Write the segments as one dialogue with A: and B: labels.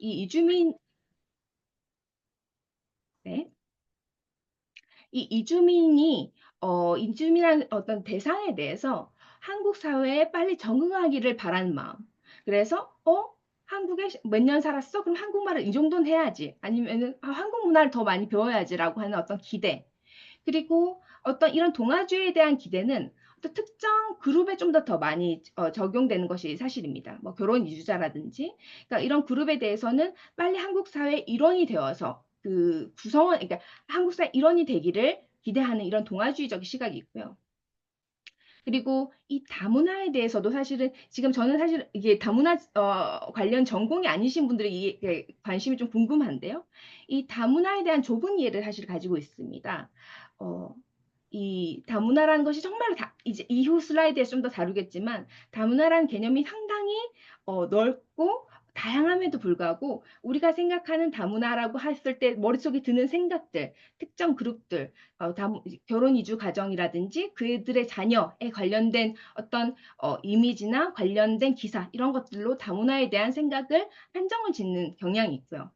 A: 이 이주민, 네. 이 이주민이 이주민이라는 어떤 대상에 대해서 한국 사회에 빨리 적응하기를 바라는 마음. 그래서 한국에 몇 년 살았어? 그럼 한국말을 이 정도는 해야지. 아니면은 한국 문화를 더 많이 배워야지라고 하는 어떤 기대. 그리고 어떤 이런 동아주의에 대한 기대는 어떤 특정 그룹에 좀 더 많이 적용되는 것이 사실입니다. 뭐 결혼 이주자라든지, 그러니까 이런 그룹에 대해서는 빨리 한국 사회 일원이 되어서 그 구성원, 그러니까 한국 사회 일원이 되기를 기대하는 이런 동아주의적 시각이 있고요. 그리고 이 다문화에 대해서도 사실은 지금 저는 사실 이게 다문화 관련 전공이 아니신 분들이 이게 관심이 좀 궁금한데요. 이 다문화에 대한 좁은 이해를 사실 가지고 있습니다. 어, 이 다문화라는 것이 정말 이제 이후 슬라이드에서 좀 더 다루겠지만 다문화라는 개념이 상당히 넓고 다양함에도 불구하고 우리가 생각하는 다문화라고 했을 때 머릿속에 드는 생각들, 특정 그룹들, 결혼 이주 가정이라든지 그들의 자녀에 관련된 어떤 이미지나 관련된 기사 이런 것들로 다문화에 대한 생각을 한정을 짓는 경향이 있고요.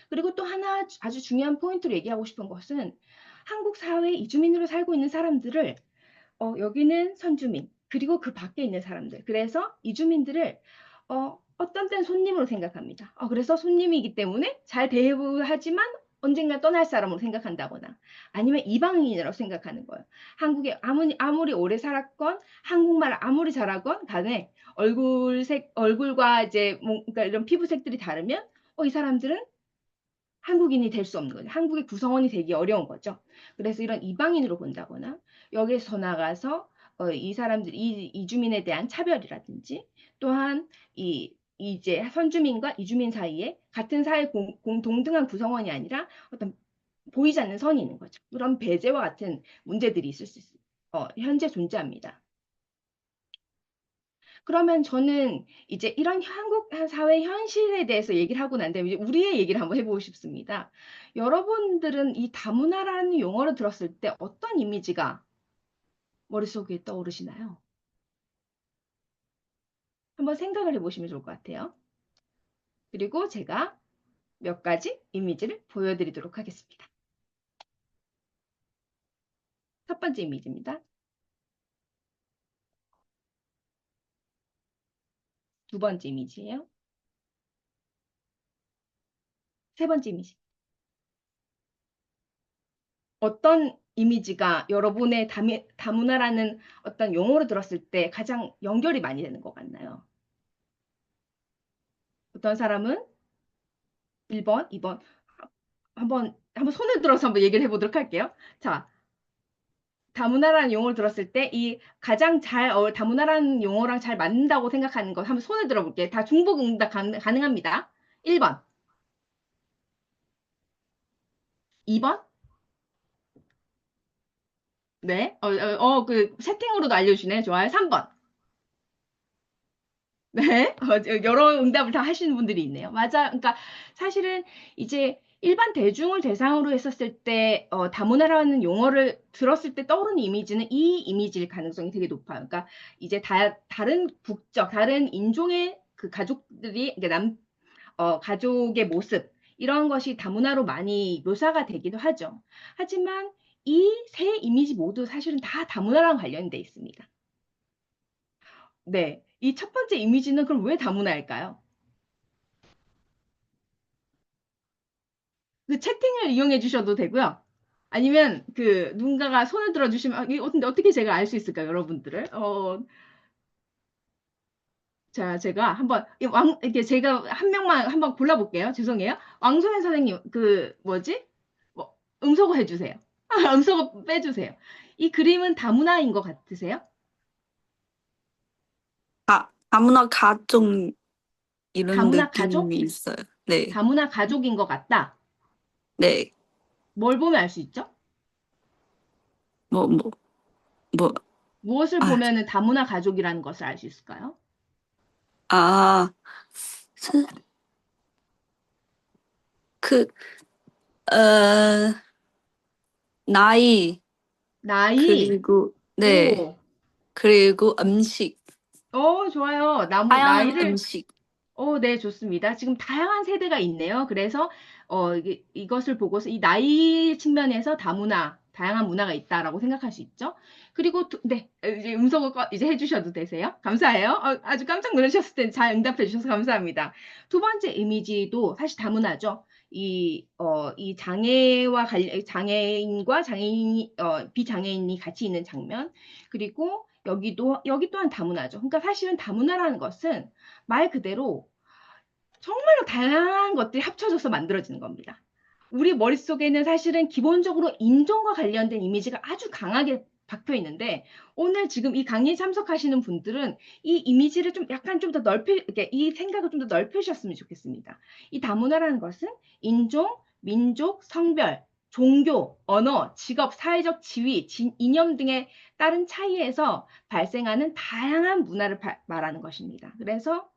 A: 그리고 또 하나 아주 중요한 포인트로 얘기하고 싶은 것은 한국 사회 이주민으로 살고 있는 사람들을 여기는 선주민 그리고 그 밖에 있는 사람들 그래서 이주민들을 어떤 때는 손님으로 생각합니다. 그래서 손님이기 때문에 잘 대우하지만 언젠가 떠날 사람으로 생각한다거나 아니면 이방인이라고 생각하는 거예요. 한국에 아무리 오래 살았건 한국말을 아무리 잘하건 간에 얼굴과 이제 뭔가 이런 피부색들이 다르면 이 사람들은 한국인이 될 수 없는 거죠. 한국의 구성원이 되기 어려운 거죠. 그래서 이런 이방인으로 본다거나 여기서 더 나가서 이 사람들 이주민에 대한 차별이라든지 또한 이제 선주민과 이주민 사이에 같은 사회 동등한 구성원이 아니라 어떤 보이지 않는 선이 있는 거죠. 그런 배제와 같은 문제들이 있을 수 있어요. 현재 존재합니다. 그러면 저는 이제 이런 한국 사회 현실에 대해서 얘기를 하고 난 다음에 이제 우리의 얘기를 한번 해보고 싶습니다. 여러분들은 이 다문화라는 용어를 들었을 때 어떤 이미지가 머릿속에 떠오르시나요? 한번 생각을 해보시면 좋을 것 같아요. 그리고 제가 몇 가지 이미지를 보여드리도록 하겠습니다. 첫 번째 이미지입니다. 두 번째 이미지예요. 세 번째 이미지. 어떤 이미지가 여러분의 다문화라는 어떤 용어를 들었을 때 가장 연결이 많이 되는 것 같나요? 어떤 사람은 1번, 2번, 한번 손을 들어서 한번 얘기를 해보도록 할게요. 자, 다문화라는 용어를 들었을 때 이 가장 다문화라는 용어랑 잘 맞는다고 생각하는 것 한번 손을 들어볼게요. 다 중복응답 가능합니다. 1번, 2번, 네, 그 채팅으로도 알려주시네. 좋아요. 3번, 네, 여러 응답을 다 하시는 분들이 있네요. 맞아. 그러니까 사실은 이제 일반 대중을 대상으로 했었을 때 다문화라는 용어를 들었을 때 떠오르는 이미지는 이 이미지일 가능성이 되게 높아요. 그러니까 이제 다른 국적, 다른 인종의 그 가족들이 이게 가족의 모습 이런 것이 다문화로 많이 묘사가 되기도 하죠. 하지만 이 세 이미지 모두 사실은 다 다문화랑 관련돼 있습니다. 네. 이 첫 번째 이미지는 그럼 왜 다문화일까요? 그 채팅을 이용해 주셔도 되고요. 아니면 그 누군가가 손을 들어 주시면 근데 어떻게 제가 알 수 있을까요, 여러분들을? 자, 제가 한번 이렇게 제가 한 명만 한번 골라 볼게요. 죄송해요. 왕소연 선생님 그 뭐지? 뭐 음소거 해 주세요. 음소거 빼 주세요. 이 그림은 다문화인 것 같으세요?
B: 아무나 가족 이런
A: 다문화 가족?
B: 느낌이 있어요. 네,
A: 다문화 가족인 것 같다.
B: 네,
A: 뭘 보면 알 수 있죠?
B: 뭐, 뭐, 뭐,
A: 무엇을
B: 아,
A: 보면은 다문화 가족이라는 것을 알 수 있을까요?
B: 아, 스- 그, 어, 나이,
A: 나이,
B: 그리고, 네,
A: 오,
B: 그리고 음식,
A: 좋아요.
B: 다양한
A: 나이를,
B: 음식.
A: 네, 좋습니다. 지금 다양한 세대가 있네요. 그래서, 이것을 보고서 이 나이 측면에서 다문화, 다양한 문화가 있다라고 생각할 수 있죠. 그리고, 네, 이제 이제 해주셔도 되세요. 감사해요. 아주 깜짝 놀라셨을 때 잘 응답해 주셔서 감사합니다. 두 번째 이미지도 사실 다문화죠. 이 장애인과 비장애인이 같이 있는 장면. 그리고 여기 또한 다문화죠. 그러니까 사실은 다문화라는 것은 말 그대로 정말로 다양한 것들이 합쳐져서 만들어지는 겁니다. 우리 머릿속에는 사실은 기본적으로 인종과 관련된 이미지가 아주 강하게 박혀 있는데 오늘 지금 이 강의에 참석하시는 분들은 이 이미지를 좀 약간 좀 더 이렇게 이 생각을 좀 더 넓히셨으면 좋겠습니다. 이 다문화라는 것은 인종, 민족, 성별, 종교, 언어, 직업, 사회적 지위, 이념 등에 따른 차이에서 발생하는 다양한 문화를 말하는 것입니다. 그래서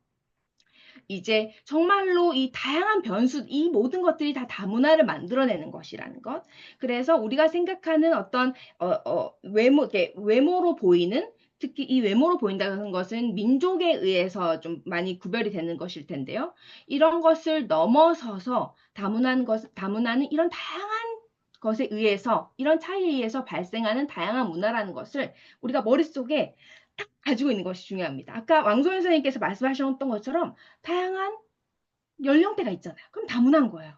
A: 이제 정말로 이 다양한 변수, 이 모든 것들이 다 다문화를 만들어내는 것이라는 것. 그래서 우리가 생각하는 어떤 외모로 보이는 특히 이 외모로 보인다는 것은 민족에 의해서 좀 많이 구별이 되는 것일 텐데요. 이런 것을 넘어서서 다문화는 이런 다양한 것에 의해서, 이런 차이에 의해서 발생하는 다양한 문화라는 것을 우리가 머릿속에 딱 가지고 있는 것이 중요합니다. 아까 왕소연 선생님께서 말씀하셨던 것처럼 다양한 연령대가 있잖아요. 그럼 다문화인 거예요.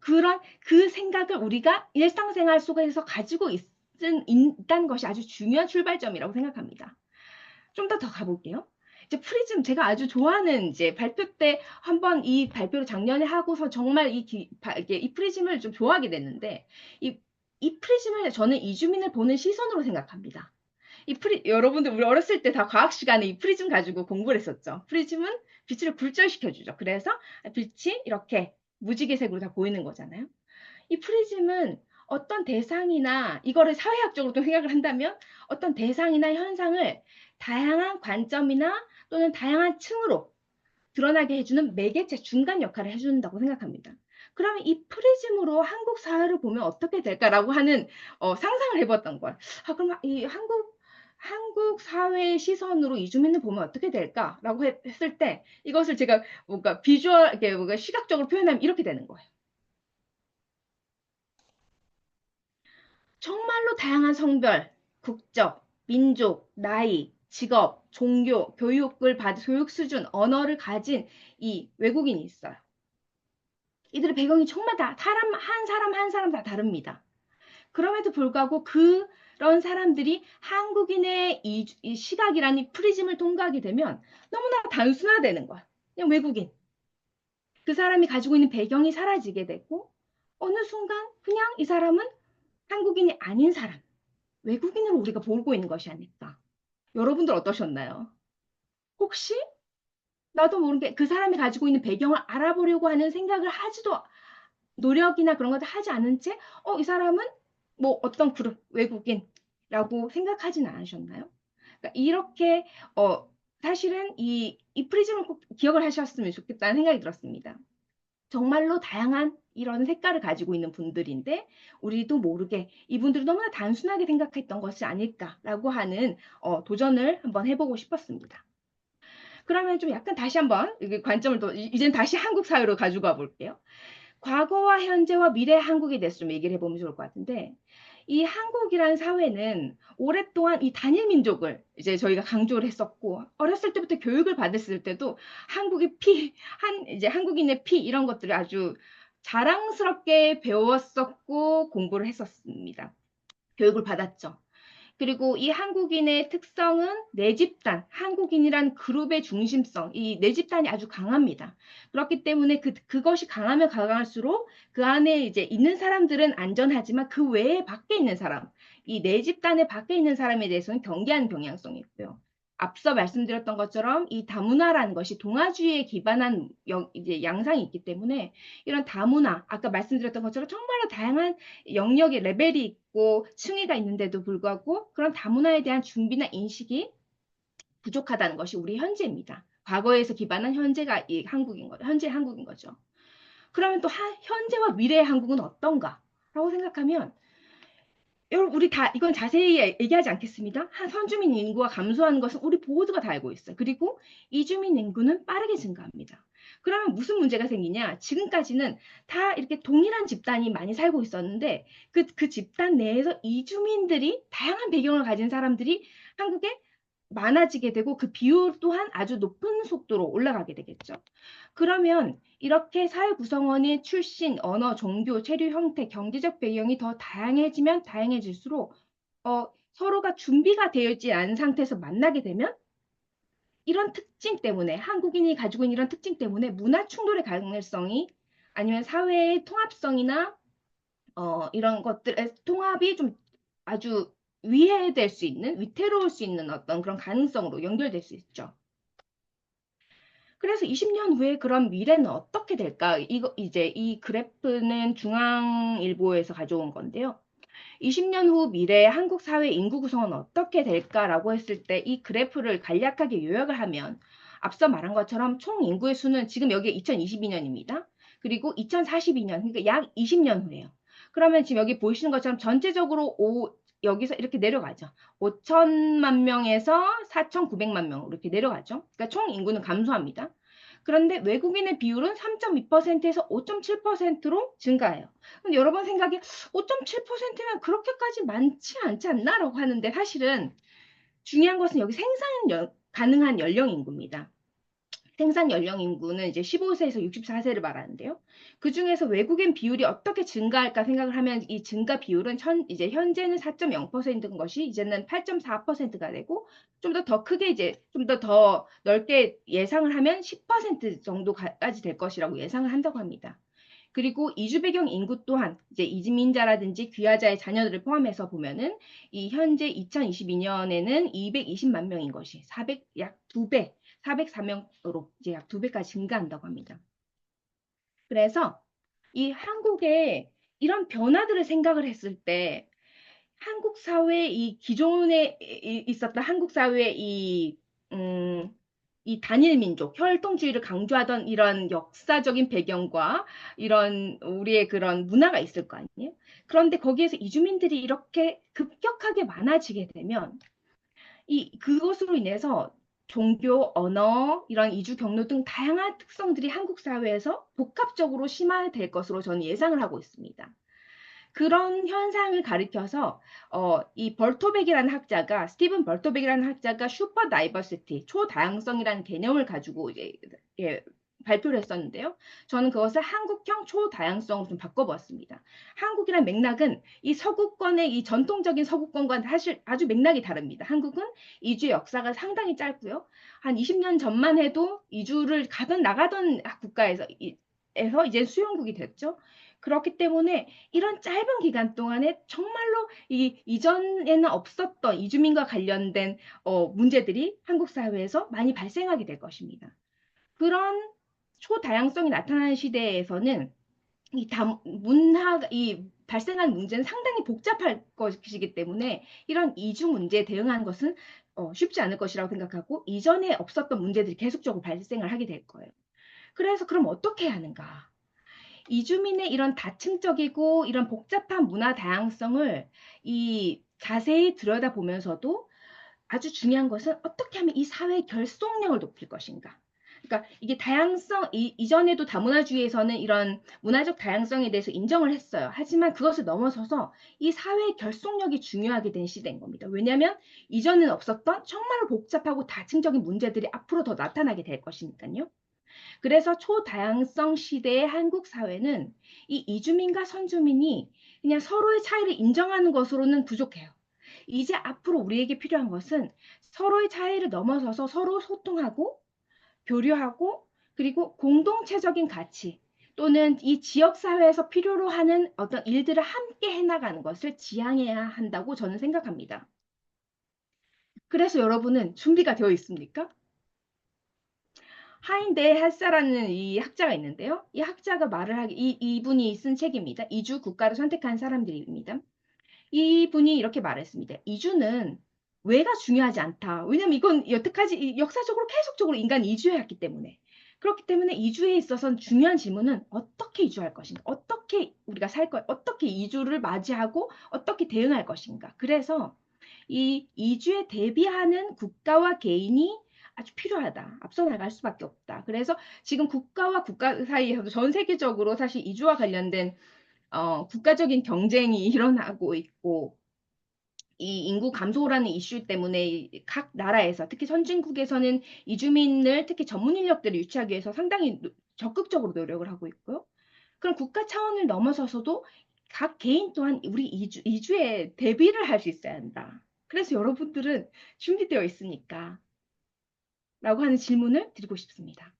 A: 그런 그 생각을 우리가 일상생활 속에서 가지고 있다는 것이 아주 중요한 출발점이라고 생각합니다. 좀 더 가볼게요. 이제 프리즘 제가 아주 좋아하는 이제 발표 때 한번 이 발표를 작년에 하고서 정말 이 프리즘을 좀 좋아하게 됐는데 이, 이 프리즘을 저는 이주민을 보는 시선으로 생각합니다. 여러분들 우리 어렸을 때 다 과학 시간에 이 프리즘 가지고 공부를 했었죠. 프리즘은 빛을 굴절시켜주죠. 그래서 빛이 이렇게 무지개색으로 다 보이는 거잖아요. 이 프리즘은 어떤 대상이나 이거를 사회학적으로 또 생각을 한다면 어떤 대상이나 현상을 다양한 관점이나 또는 다양한 층으로 드러나게 해주는 매개체 중간 역할을 해준다고 생각합니다. 그러면 이 프리즘으로 한국 사회를 보면 어떻게 될까라고 하는 상상을 해봤던 거예요. 그럼 이 한국 사회의 시선으로 이주민을 보면 어떻게 될까라고 했을 때 이것을 제가 뭔가 이게 뭔가 시각적으로 표현하면 이렇게 되는 거예요. 정말로 다양한 성별, 국적, 민족, 나이, 직업, 종교, 교육 수준, 언어를 가진 이 외국인이 있어요. 이들의 배경이 정말 다 한 사람 다 다릅니다. 그럼에도 불구하고 그런 사람들이 한국인의 이 시각이라는 이 프리즘을 통과하게 되면 너무나 단순화되는 거야. 그냥 외국인. 그 사람이 가지고 있는 배경이 사라지게 되고 어느 순간 그냥 이 사람은 한국인이 아닌 사람, 외국인으로 우리가 보고 있는 것이 아닐까. 여러분들 어떠셨나요? 혹시 나도 모르게 그 사람이 가지고 있는 배경을 알아보려고 하는 생각을 하지도 노력이나 그런 것도 하지 않은 채, 이 사람은 뭐 어떤 그룹, 외국인이라고 생각하진 않으셨나요? 그러니까 이렇게, 사실은 이 프리즘을 꼭 기억을 하셨으면 좋겠다는 생각이 들었습니다. 정말로 다양한 이런 색깔을 가지고 있는 분들인데, 우리도 모르게 이분들이 너무나 단순하게 생각했던 것이 아닐까라고 하는, 도전을 한번 해보고 싶었습니다. 그러면 좀 약간 다시 한번 관점을 이젠 다시 한국 사회로 가지고 와 볼게요. 과거와 현재와 미래 한국에 대해서 좀 얘기를 해보면 좋을 것 같은데, 이 한국이라는 사회는 오랫동안 이 단일 민족을 이제 저희가 강조를 했었고, 어렸을 때부터 교육을 받았을 때도 이제 한국인의 피 이런 것들을 아주 자랑스럽게 배웠었고 공부를 했었습니다. 교육을 받았죠. 그리고 이 한국인의 특성은 내 집단, 한국인이란 그룹의 중심성, 이 내 집단이 아주 강합니다. 그렇기 때문에 그것이 강하면 강할수록 그 안에 이제 있는 사람들은 안전하지만 그 외에 밖에 있는 사람, 이 내 집단의 밖에 있는 사람에 대해서는 경계하는 경향성이 있고요. 앞서 말씀드렸던 것처럼 이 다문화라는 것이 동아주의에 기반한 이제 양상이 있기 때문에 이런 다문화, 아까 말씀드렸던 것처럼 정말로 다양한 영역의 레벨이 있고 층위가 있는데도 불구하고 그런 다문화에 대한 준비나 인식이 부족하다는 것이 우리 현재입니다. 과거에서 기반한 현재가 이 한국인 거죠. 현재 한국인 거죠. 그러면 또 현재와 미래의 한국은 어떤가? 라고 생각하면 여러분, 우리 다 이건 자세히 얘기하지 않겠습니다. 선주민 인구가 감소하는 것은 우리 모두가 다 알고 있어요. 그리고 이주민 인구는 빠르게 증가합니다. 그러면 무슨 문제가 생기냐? 지금까지는 다 이렇게 동일한 집단이 많이 살고 있었는데 그 집단 내에서 이주민들이 다양한 배경을 가진 사람들이 한국에 많아지게 되고 그 비율 또한 아주 높은 속도로 올라가게 되겠죠. 그러면 이렇게 사회 구성원의 출신, 언어, 종교, 체류 형태, 경제적 배경이 더 다양해지면 다양해질수록 서로가 준비가 되어 있지 않은 상태에서 만나게 되면 이런 특징 때문에 한국인이 가지고 있는 이런 특징 때문에 문화 충돌의 가능성이 아니면 사회의 통합성이나 이런 것들의 통합이 좀 아주 위해될 수 있는 위태로울 수 있는 어떤 그런 가능성으로 연결될 수 있죠. 그래서 20년 후에 그런 미래는 어떻게 될까? 이거 이제 이 그래프는 중앙일보에서 가져온 건데요. 20년 후 미래의 한국 사회 인구 구성은 어떻게 될까라고 했을 때 이 그래프를 간략하게 요약을 하면 앞서 말한 것처럼 총 인구의 수는 지금 여기 2022년입니다. 그리고 2042년, 그러니까 약 20년 후예요. 그러면 지금 여기 보시는 것처럼 전체적으로 여기서 이렇게 내려가죠. 5천만 명에서 4,900만 명으로 이렇게 내려가죠. 그러니까 총 인구는 감소합니다. 그런데 외국인의 비율은 3.2%에서 5.7%로 증가해요. 근데 여러분 생각에 5.7%면 그렇게까지 많지 않지 않나라고 하는데 사실은 중요한 것은 여기 가능한 연령 인구입니다. 생산 연령 인구는 이제 15세에서 64세를 말하는데요. 그 중에서 외국인 비율이 어떻게 증가할까 생각을 하면 이 증가 비율은 이제 현재는 4.0%인 것이 이제는 8.4%가 되고 좀 더 크게 이제 좀 더 넓게 예상을 하면 10% 정도까지 될 것이라고 예상을 한다고 합니다. 그리고 이주 배경 인구 또한 이제 이민자라든지 귀화자의 자녀들을 포함해서 보면은 이 현재 2022년에는 220만 명인 것이 약 2배, 404명으로 이제 약 2배까지 증가한다고 합니다. 그래서 이 한국의 이런 변화들을 생각을 했을 때 한국 사회 이 기존에 있었던 한국 사회의 이 단일 민족, 혈통주의를 강조하던 이런 역사적인 배경과 이런 우리의 그런 문화가 있을 거 아니에요? 그런데 거기에서 이주민들이 이렇게 급격하게 많아지게 되면 그것으로 인해서 종교, 언어, 이런 이주 경로 등 다양한 특성들이 한국 사회에서 복합적으로 심화될 것으로 저는 예상을 하고 있습니다. 그런 현상을 가리켜서 이 벌토백이라는 학자가 스티븐 벌토백이라는 학자가 슈퍼 다이버시티 초다양성이라는 개념을 가지고 이제 예, 발표를 했었는데요. 저는 그것을 한국형 초다양성으로 좀 바꿔보았습니다. 한국이란 맥락은 이 서구권의 이 전통적인 서구권과 사실 아주 맥락이 다릅니다. 한국은 이주 역사가 상당히 짧고요. 한 20년 전만 해도 이주를 가던 나가던 국가에서 이제 수용국이 됐죠. 그렇기 때문에 이런 짧은 기간 동안에 정말로 이전에는 없었던 이주민과 관련된 문제들이 한국 사회에서 많이 발생하게 될 것입니다. 그런 초다양성이 나타나는 시대에서는 이 발생한 문제는 상당히 복잡할 것이기 때문에 이런 이주 문제에 대응하는 것은 쉽지 않을 것이라고 생각하고 이전에 없었던 문제들이 계속적으로 발생을 하게 될 거예요. 그래서 그럼 어떻게 해야 하는가? 이주민의 이런 다층적이고 이런 복잡한 문화 다양성을 자세히 들여다보면서도 아주 중요한 것은 어떻게 하면 이 사회의 결속력을 높일 것인가. 그러니까 이게 이전에도 다문화주의에서는 이런 문화적 다양성에 대해서 인정을 했어요. 하지만 그것을 넘어서서 이 사회의 결속력이 중요하게 된 시대인 겁니다. 왜냐하면 이전에는 없었던 정말 복잡하고 다층적인 문제들이 앞으로 더 나타나게 될 것이니까요. 그래서 초다양성 시대의 한국 사회는 이 이주민과 선주민이 그냥 서로의 차이를 인정하는 것으로는 부족해요. 이제 앞으로 우리에게 필요한 것은 서로의 차이를 넘어서서 서로 소통하고 교류하고 그리고 공동체적인 가치 또는 이 지역 사회에서 필요로 하는 어떤 일들을 함께 해나가는 것을 지향해야 한다고 저는 생각합니다. 그래서 여러분은 준비가 되어 있습니까? 하인데 헬사라는 이 학자가 있는데요. 이 학자가 이분이 쓴 책입니다. 이주 국가를 선택한 사람들입니다. 이분이 이렇게 말했습니다. 이주는 왜가 중요하지 않다. 왜냐면 이건 여태까지 역사적으로 계속적으로 인간이 이주해왔기 때문에. 그렇기 때문에 이주에 있어서는 중요한 질문은 어떻게 이주할 것인가, 어떻게 어떻게 우리가 살 거, 어떻게 이주를 맞이하고 어떻게 대응할 것인가. 그래서 이 이주에 대비하는 국가와 개인이 아주 필요하다. 앞서 나갈 수밖에 없다. 그래서 지금 국가와 국가 사이에서도 전 세계적으로 사실 이주와 관련된 국가적인 경쟁이 일어나고 있고, 이 인구 감소라는 이슈 때문에 각 나라에서 특히 선진국에서는 이주민을 특히 전문 인력들을 유치하기 위해서 상당히 적극적으로 노력을 하고 있고요. 그럼 국가 차원을 넘어서서도 각 개인 또한 우리 이주에 대비를 할 수 있어야 한다. 그래서 여러분들은 준비되어 있습니까? 라고 하는 질문을 드리고 싶습니다.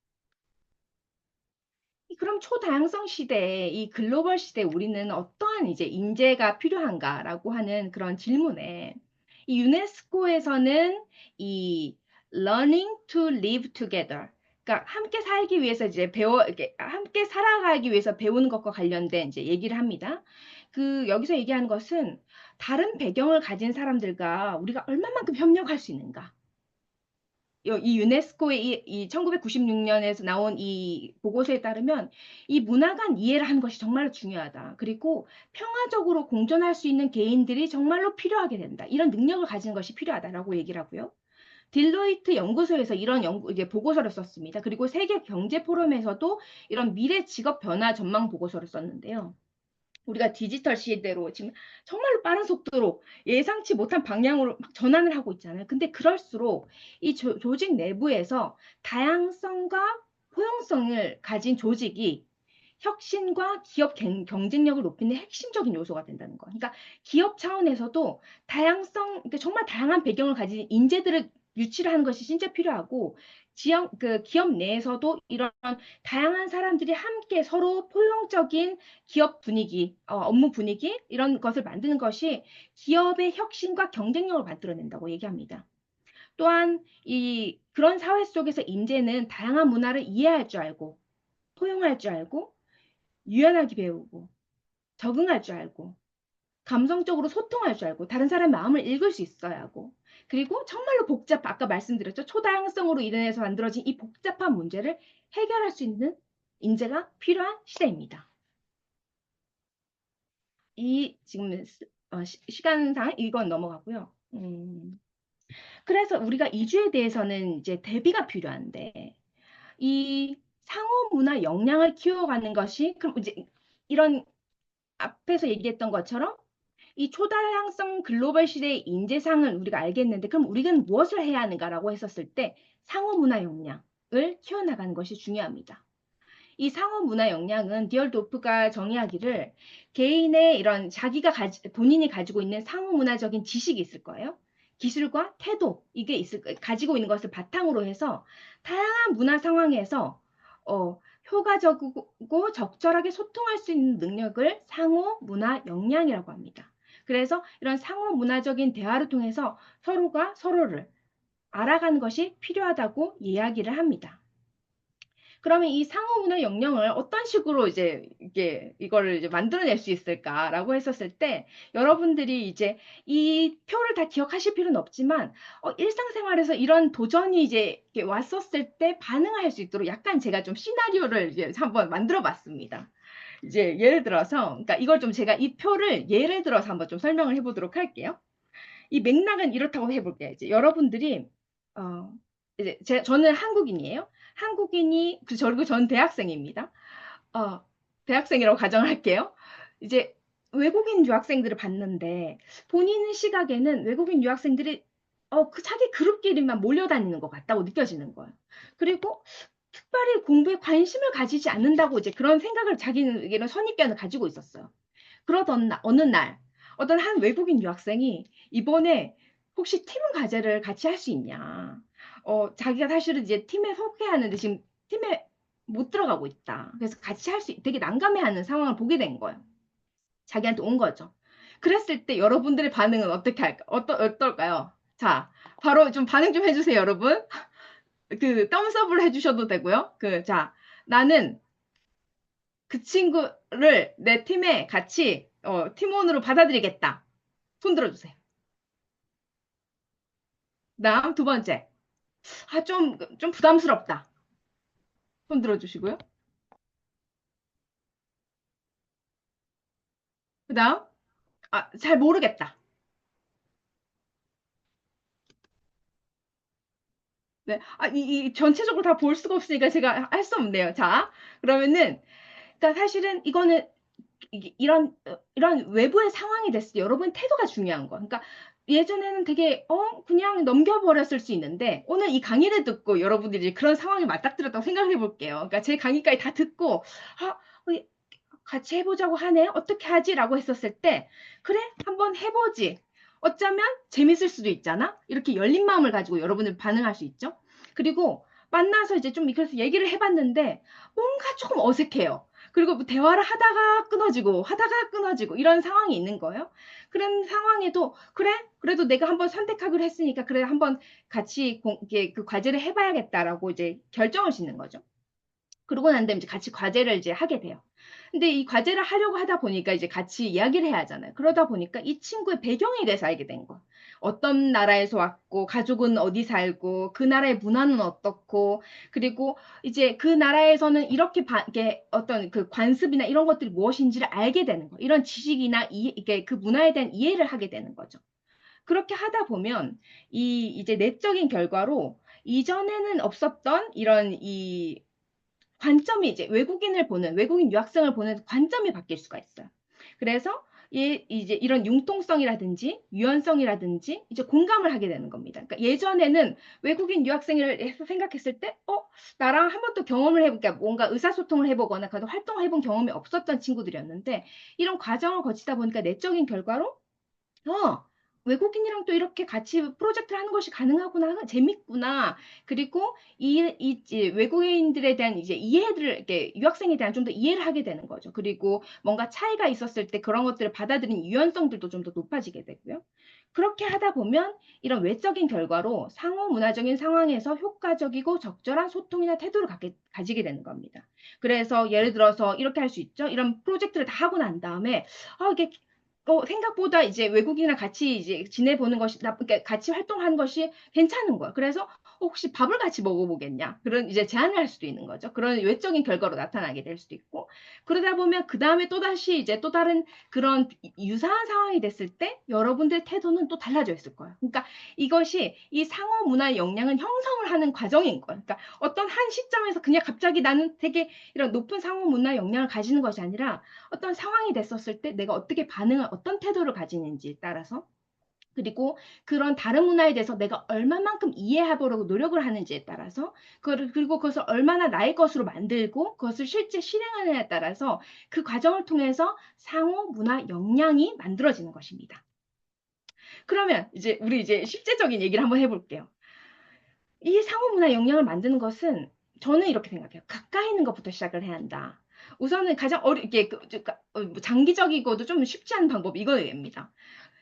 A: 그럼 초다양성 시대에 이 글로벌 시대에 우리는 어떠한 이제 인재가 필요한가라고 하는 그런 질문에 이 유네스코에서는 이 learning to live together, 그러니까 함께 살기 위해서 이제 이렇게 함께 살아가기 위해서 배우는 것과 관련된 이제 얘기를 합니다. 그 여기서 얘기하는 것은 다른 배경을 가진 사람들과 우리가 얼마만큼 협력할 수 있는가. 이 유네스코의 이 1996년에서 나온 이 보고서에 따르면 이 문화 간 이해를 하는 것이 정말로 중요하다. 그리고 평화적으로 공존할 수 있는 개인들이 정말로 필요하게 된다. 이런 능력을 가지는 것이 필요하다라고 얘기를 하고요. 딜로이트 연구소에서 이런 이제 보고서를 썼습니다. 그리고 세계 경제 포럼에서도 이런 미래 직업 변화 전망 보고서를 썼는데요. 우리가 디지털 시대로 지금 정말로 빠른 속도로 예상치 못한 방향으로 막 전환을 하고 있잖아요. 근데 그럴수록 이 조직 내부에서 다양성과 포용성을 가진 조직이 혁신과 기업 경쟁력을 높이는 핵심적인 요소가 된다는 거. 그러니까 기업 차원에서도 그러니까 정말 다양한 배경을 가진 인재들을 유치를 하는 것이 진짜 필요하고, 기업 내에서도 이런 다양한 사람들이 함께 서로 포용적인 기업 분위기, 업무 분위기, 이런 것을 만드는 것이 기업의 혁신과 경쟁력을 만들어낸다고 얘기합니다. 또한 그런 사회 속에서 인재는 다양한 문화를 이해할 줄 알고, 포용할 줄 알고, 유연하게 배우고, 적응할 줄 알고, 감성적으로 소통할 줄 알고, 다른 사람의 마음을 읽을 수 있어야 하고, 그리고 정말로 아까 말씀드렸죠. 초다양성으로 인해서 만들어진 이 복잡한 문제를 해결할 수 있는 인재가 필요한 시대입니다. 지금 시간상 이건 넘어가고요. 그래서 우리가 이주에 대해서는 이제 대비가 필요한데, 이 상호 문화 역량을 키워가는 것이, 그럼 이제 이런 앞에서 얘기했던 것처럼 이 초다양성 글로벌 시대의 인재상을 우리가 알겠는데, 그럼 우리는 무엇을 해야 하는가라고 했었을 때 상호 문화 역량을 키워나가는 것이 중요합니다. 이 상호 문화 역량은 디얼도프가 정의하기를 개인의 이런 본인이 가지고 있는 상호 문화적인 지식이 있을 거예요. 기술과 태도, 가지고 있는 것을 바탕으로 해서 다양한 문화 상황에서 효과적이고 적절하게 소통할 수 있는 능력을 상호 문화 역량이라고 합니다. 그래서 이런 상호 문화적인 대화를 통해서 서로가 서로를 알아가는 것이 필요하다고 이야기를 합니다. 그러면 이 상호 문화 역량을 어떤 식으로 이거를 이제 만들어낼 수 있을까라고 했었을 때, 여러분들이 이제 이 표를 다 기억하실 필요는 없지만, 일상생활에서 이런 도전이 이제 이렇게 왔었을 때 반응할 수 있도록 약간 제가 좀 시나리오를 이제 한번 만들어 봤습니다. 이제 예를 들어서, 그러니까 이걸 좀 제가 이 표를 예를 들어서 한번 좀 설명을 해보도록 할게요. 이 맥락은 이렇다고 해볼게요. 이제 여러분들이, 어, 저는 한국인이에요. 그리고 전 대학생입니다. 어, 대학생이라고 가정을 할게요. 이제 외국인 유학생들을 봤는데, 본인 시각에는 외국인 유학생들이 자기 그룹끼리만 몰려다니는 것 같다고 느껴지는 거예요. 그리고 특별히 공부에 관심을 가지지 않는다고 이제 그런 생각을 자기는 선입견을 가지고 있었어요. 그러던 어느 날 어떤 한 외국인 유학생이 이번에 혹시 팀 과제를 같이 할 수 있냐? 자기가 사실은 이제 팀에 속해하는데 지금 팀에 못 들어가고 있다. 그래서 같이 되게 난감해하는 상황을 보게 된 거예요. 자기한테 온 거죠. 그랬을 때 여러분들의 반응은 어떻게 할까? 어떨까요? 자, 바로 좀 반응 좀 해주세요, 여러분. 덤스업을 해주셔도 되고요. 자, 나는 그 친구를 내 팀에 같이 팀원으로 받아들이겠다. 손 들어주세요. 다음 두 번째. 좀 부담스럽다. 손 들어주시고요. 그다음, 잘 모르겠다. 네. 이 전체적으로 다 볼 수가 없으니까 제가 할 수 없네요. 자, 그러면은, 그러니까 사실은 이거는 이런 외부의 상황이 됐을 때 여러분 태도가 중요한 거. 그러니까 예전에는 되게 그냥 넘겨버렸을 수 있는데 오늘 이 강의를 듣고 여러분들이 그런 상황이 맞닥뜨렸다고 생각해 볼게요. 그러니까 제 강의까지 다 듣고 우리 같이 해보자고 하네. 어떻게 하지라고 했었을 때 그래 한번 해보지. 어쩌면 재밌을 수도 있잖아. 이렇게 열린 마음을 가지고 여러분들 반응할 수 있죠. 그리고 만나서 이제 좀 그래서 얘기를 해봤는데 뭔가 조금 어색해요. 그리고 뭐 대화를 하다가 끊어지고 하다가 끊어지고 이런 상황이 있는 거예요. 그런 상황에도 그래 그래도 내가 한번 선택하기로 했으니까 그래 한번 같이 이게 그 과제를 해봐야겠다라고 이제 결정을 짓는 거죠. 그러고 난 다음에 이제 같이 과제를 이제 하게 돼요. 근데 이 과제를 하려고 하다 보니까 이제 같이 이야기를 해야 하잖아요. 그러다 보니까 이 친구의 배경에 대해서 알게 된 거. 어떤 나라에서 왔고, 가족은 어디 살고, 그 나라의 문화는 어떻고, 그리고 이제 그 나라에서는 이게 어떤 그 관습이나 이런 것들이 무엇인지를 알게 되는 거. 이런 지식이나 이게 그 문화에 대한 이해를 하게 되는 거죠. 그렇게 하다 보면 이제 내적인 결과로 이전에는 없었던 이런 이 관점이 이제 외국인 유학생을 보는 관점이 바뀔 수가 있어요. 그래서 이제 이런 융통성이라든지 유연성이라든지 이제 공감을 하게 되는 겁니다. 그러니까 예전에는 외국인 유학생을 해서 생각했을 때, 나랑 한 번도 경험을 해보니까 뭔가 의사소통을 해보거나 그런 활동을 해본 경험이 없었던 친구들이었는데 이런 과정을 거치다 보니까 내적인 결과로 어, 외국인이랑 또 이렇게 같이 프로젝트를 하는 것이 가능하구나, 재밌구나. 그리고 이제 외국인들에 대한 이제 이해를, 이렇게 유학생에 대한 좀 더 이해를 하게 되는 거죠. 그리고 뭔가 차이가 있었을 때 그런 것들을 받아들이는 유연성들도 좀 더 높아지게 되고요. 그렇게 하다 보면 이런 외적인 결과로 상호 문화적인 상황에서 효과적이고 적절한 소통이나 태도를 가지게 되는 겁니다. 그래서 예를 들어서 이렇게 할 수 있죠. 이런 프로젝트를 다 하고 난 다음에 이게 생각보다 이제 외국인이랑 같이 이제 지내보는 것이, 그러니까 같이 활동하는 것이 괜찮은 거야. 그래서 혹시 밥을 같이 먹어보겠냐? 그런 이제 제안을 할 수도 있는 거죠. 그런 외적인 결과로 나타나게 될 수도 있고. 그러다 보면 그 다음에 또다시 이제 또 다른 그런 유사한 상황이 됐을 때 여러분들 태도는 또 달라져 있을 거예요. 그러니까 이것이 이 상호 문화의 역량은 형성을 하는 과정인 거예요. 그러니까 어떤 한 시점에서 그냥 갑자기 나는 되게 이런 높은 상호 문화 역량을 가지는 것이 아니라 어떤 상황이 됐었을 때 내가 어떻게 반응을, 어떤 태도를 가지는지에 따라서 그리고 그런 다른 문화에 대해서 내가 얼마만큼 이해해보려고 노력을 하는지에 따라서 그리고 그것을 얼마나 나의 것으로 만들고 그것을 실제 실행하느냐에 따라서 그 과정을 통해서 상호 문화 역량이 만들어지는 것입니다. 그러면 이제 우리 이제 실제적인 얘기를 한번 해볼게요. 이 상호 문화 역량을 만드는 것은 저는 이렇게 생각해요. 가까이 있는 것부터 시작을 해야 한다. 우선은 가장 이게 뭐 장기적이고도 좀 쉽지 않은 방법 이거입니다.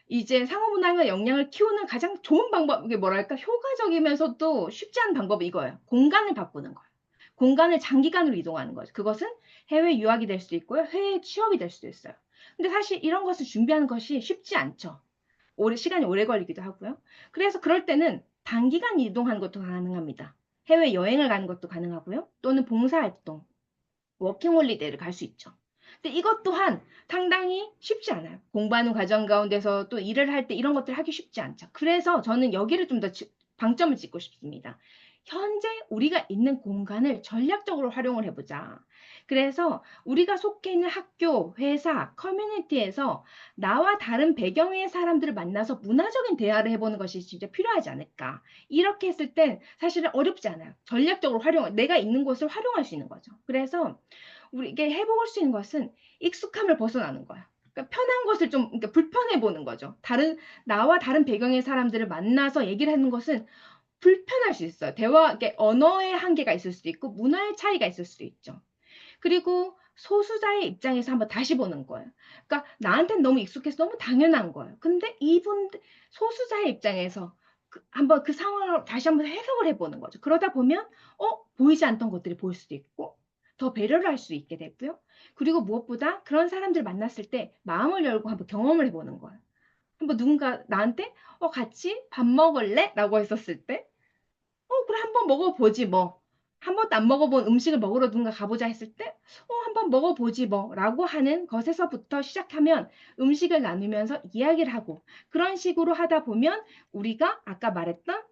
A: 이제 상호 문화의 역량을 키우는 가장 좋은 방법, 이게 뭐랄까, 효과적이면서도 쉽지 않은 방법이 이거예요. 공간을 바꾸는 거예요. 공간을 장기간으로 이동하는 거죠. 그것은 해외 유학이 될 수도 있고요. 해외 취업이 될 수도 있어요. 근데 사실 이런 것을 준비하는 것이 쉽지 않죠. 시간이 오래 걸리기도 하고요. 그래서 그럴 때는 단기간 이동하는 것도 가능합니다. 해외 여행을 가는 것도 가능하고요. 또는 봉사활동, 워킹홀리데이를 갈 수 있죠. 근데 이것 또한 상당히 쉽지 않아요. 공부하는 과정 가운데서 또 일을 할 때 이런 것들 하기 쉽지 않죠. 그래서 저는 여기를 좀 더 방점을 찍고 싶습니다. 현재 우리가 있는 공간을 전략적으로 활용을 해보자. 그래서 우리가 속해 있는 학교, 회사, 커뮤니티에서 나와 다른 배경의 사람들을 만나서 문화적인 대화를 해보는 것이 진짜 필요하지 않을까. 이렇게 했을 땐 사실은 어렵지 않아요. 전략적으로 내가 있는 곳을 활용할 수 있는 거죠. 그래서 우리에게 해볼 수 있는 것은 익숙함을 벗어나는 거야. 그러니까 편한 것을 좀 그러니까 불편해 보는 거죠. 나와 다른 배경의 사람들을 만나서 얘기를 하는 것은 불편할 수 있어요. 이게 언어의 한계가 있을 수도 있고 문화의 차이가 있을 수도 있죠. 그리고 소수자의 입장에서 한번 다시 보는 거예요. 그러니까 나한테는 너무 익숙해서 너무 당연한 거예요. 근데 소수자의 입장에서 한번 그 상황을 다시 한번 해석을 해보는 거죠. 그러다 보면 보이지 않던 것들이 보일 수도 있고 더 배려를 할 수 있게 되고요. 그리고 무엇보다 그런 사람들 만났을 때 마음을 열고 한번 경험을 해보는 거예요. 한번 누군가 나한테 같이 밥 먹을래? 라고 했었을 때 그래 한번 먹어보지 뭐. 한 번도 안 먹어본 음식을 먹으러 누군가 가보자 했을 때, 한번 먹어보지 뭐, 라고 하는 것에서부터 시작하면 음식을 나누면서 이야기를 하고, 그런 식으로 하다 보면 우리가 아까 말했던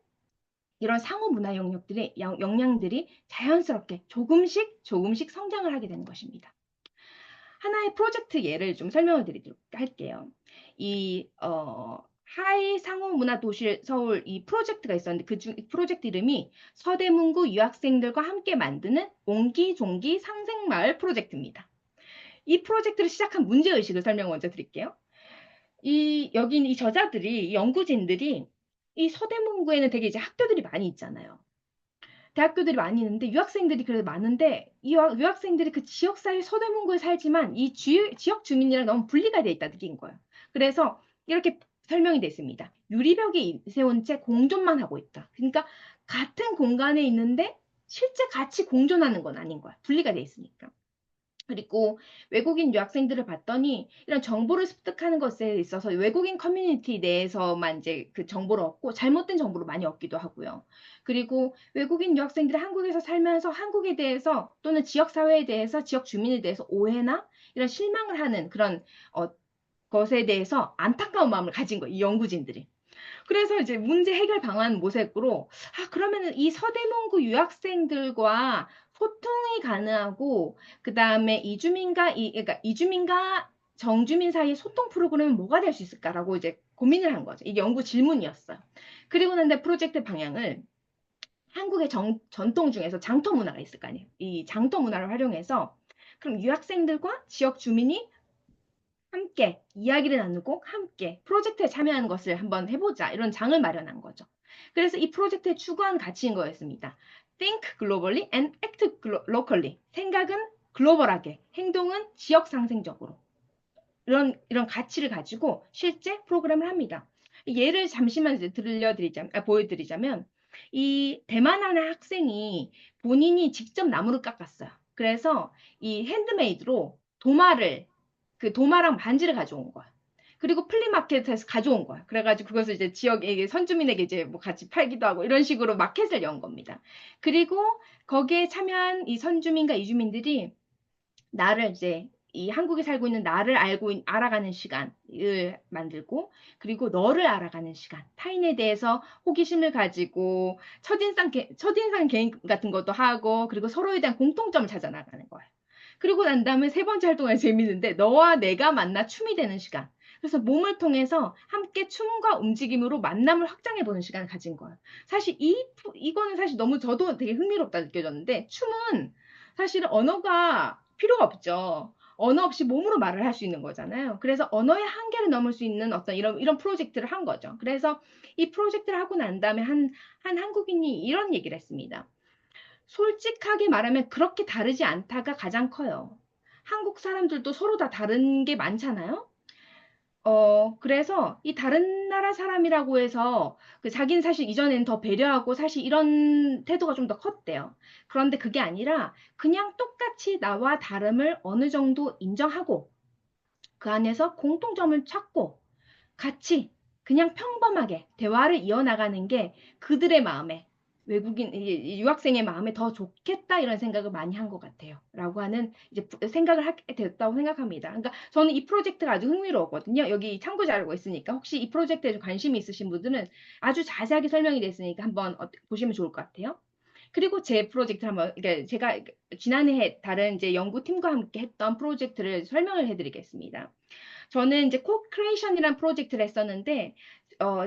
A: 이런 상호 문화 영역들이, 역량들이 자연스럽게 조금씩 조금씩 성장을 하게 되는 것입니다. 하나의 프로젝트 예를 좀 설명을 드리도록 할게요. 하이 상호문화 도시 서울 이 프로젝트가 있었는데 프로젝트 이름이 서대문구 유학생들과 함께 만드는 옹기종기 상생마을 프로젝트입니다. 이 프로젝트를 시작한 문제의식을 설명 먼저 드릴게요. 여기 이 저자들이, 이 연구진들이 이 서대문구에는 되게 이제 학교들이 많이 있잖아요. 대학교들이 많이 있는데 유학생들이 그래도 많은데 이 유학생들이 그 지역사회 서대문구에 살지만 이 지역 주민이랑 너무 분리가 돼 있다 느낀 거예요. 그래서 이렇게 설명이 됐습니다. 유리벽에 세운 채 공존만 하고 있다. 그러니까 같은 공간에 있는데 실제 같이 공존하는 건 아닌 거야. 분리가 돼 있으니까. 그리고 외국인 유학생들을 봤더니 이런 정보를 습득하는 것에 있어서 외국인 커뮤니티 내에서만 이제 그 정보를 얻고 잘못된 정보를 많이 얻기도 하고요. 그리고 외국인 유학생들이 한국에서 살면서 한국에 대해서 또는 지역 사회에 대해서 지역 주민에 대해서 오해나 이런 실망을 하는 그런 것에 대해서 안타까운 마음을 가진 거예요. 이 연구진들이. 그래서 이제 문제 해결 방안 모색으로 그러면은 이 서대문구 유학생들과 소통이 가능하고 그다음에 그러니까 이주민과 정주민 사이의 소통 프로그램은 뭐가 될 수 있을까라고 이제 고민을 한 거죠. 이게 연구 질문이었어요. 그리고 난데 프로젝트 방향을 한국의 전통 중에서 장터 문화가 있을 거 아니에요. 이 장터 문화를 활용해서 그럼 유학생들과 지역 주민이 함께 이야기를 나누고 함께 프로젝트에 참여하는 것을 한번 해보자. 이런 장을 마련한 거죠. 그래서 이 프로젝트의 추구한 가치인 거였습니다. Think globally and act locally. 생각은 글로벌하게, 행동은 지역 상생적으로. 이런 가치를 가지고 실제 프로그램을 합니다. 예를 잠시만 보여드리자면, 이 대만 하는 학생이 본인이 직접 나무를 깎았어요. 그래서 이 핸드메이드로 그 도마랑 반지를 가져온 거야. 그리고 플리마켓에서 가져온 거야. 그래가지고 그것을 이제 지역에 선주민에게 이제 뭐 같이 팔기도 하고 이런 식으로 마켓을 연 겁니다. 그리고 거기에 참여한 이 선주민과 이주민들이 나를 이제 이 한국에 살고 있는 나를 알아가는 시간을 만들고, 그리고 너를 알아가는 시간, 타인에 대해서 호기심을 가지고 첫인상 게임 같은 것도 하고, 그리고 서로에 대한 공통점을 찾아 나가는 거예요. 그리고 난 다음에 세 번째 활동이 재밌는데, 너와 내가 만나 춤이 되는 시간. 그래서 몸을 통해서 함께 춤과 움직임으로 만남을 확장해보는 시간을 가진 거예요. 사실 이거는 사실 너무 저도 되게 흥미롭다 느껴졌는데, 춤은 사실 언어가 필요가 없죠. 언어 없이 몸으로 말을 할 수 있는 거잖아요. 그래서 언어의 한계를 넘을 수 있는 어떤 이런 프로젝트를 한 거죠. 그래서 이 프로젝트를 하고 난 다음에 한 한국인이 이런 얘기를 했습니다. 솔직하게 말하면 그렇게 다르지 않다가 가장 커요. 한국 사람들도 서로 다 다른 게 많잖아요. 그래서 이 다른 나라 사람이라고 해서 자기는 사실 이전에는 더 배려하고 사실 이런 태도가 좀 더 컸대요. 그런데 그게 아니라 그냥 똑같이 나와 다름을 어느 정도 인정하고 그 안에서 공통점을 찾고 같이 그냥 평범하게 대화를 이어나가는 게 그들의 마음에 이 유학생의 마음에 더 좋겠다 이런 생각을 많이 한 것 같아요. 라고 하는 이제 생각을 하게 됐다고 생각합니다. 그러니까 저는 이 프로젝트가 아주 흥미로웠거든요. 여기 참고 자료가 있으니까 혹시 이 프로젝트에 좀 관심이 있으신 분들은 아주 자세하게 설명이 됐으니까 한번 보시면 좋을 것 같아요. 그리고 제 프로젝트 한번, 그러니까 제가 지난해 다른 이제 연구팀과 함께 했던 프로젝트를 설명을 해드리겠습니다. 저는 이제 코크레이션이라는 프로젝트를 했었는데,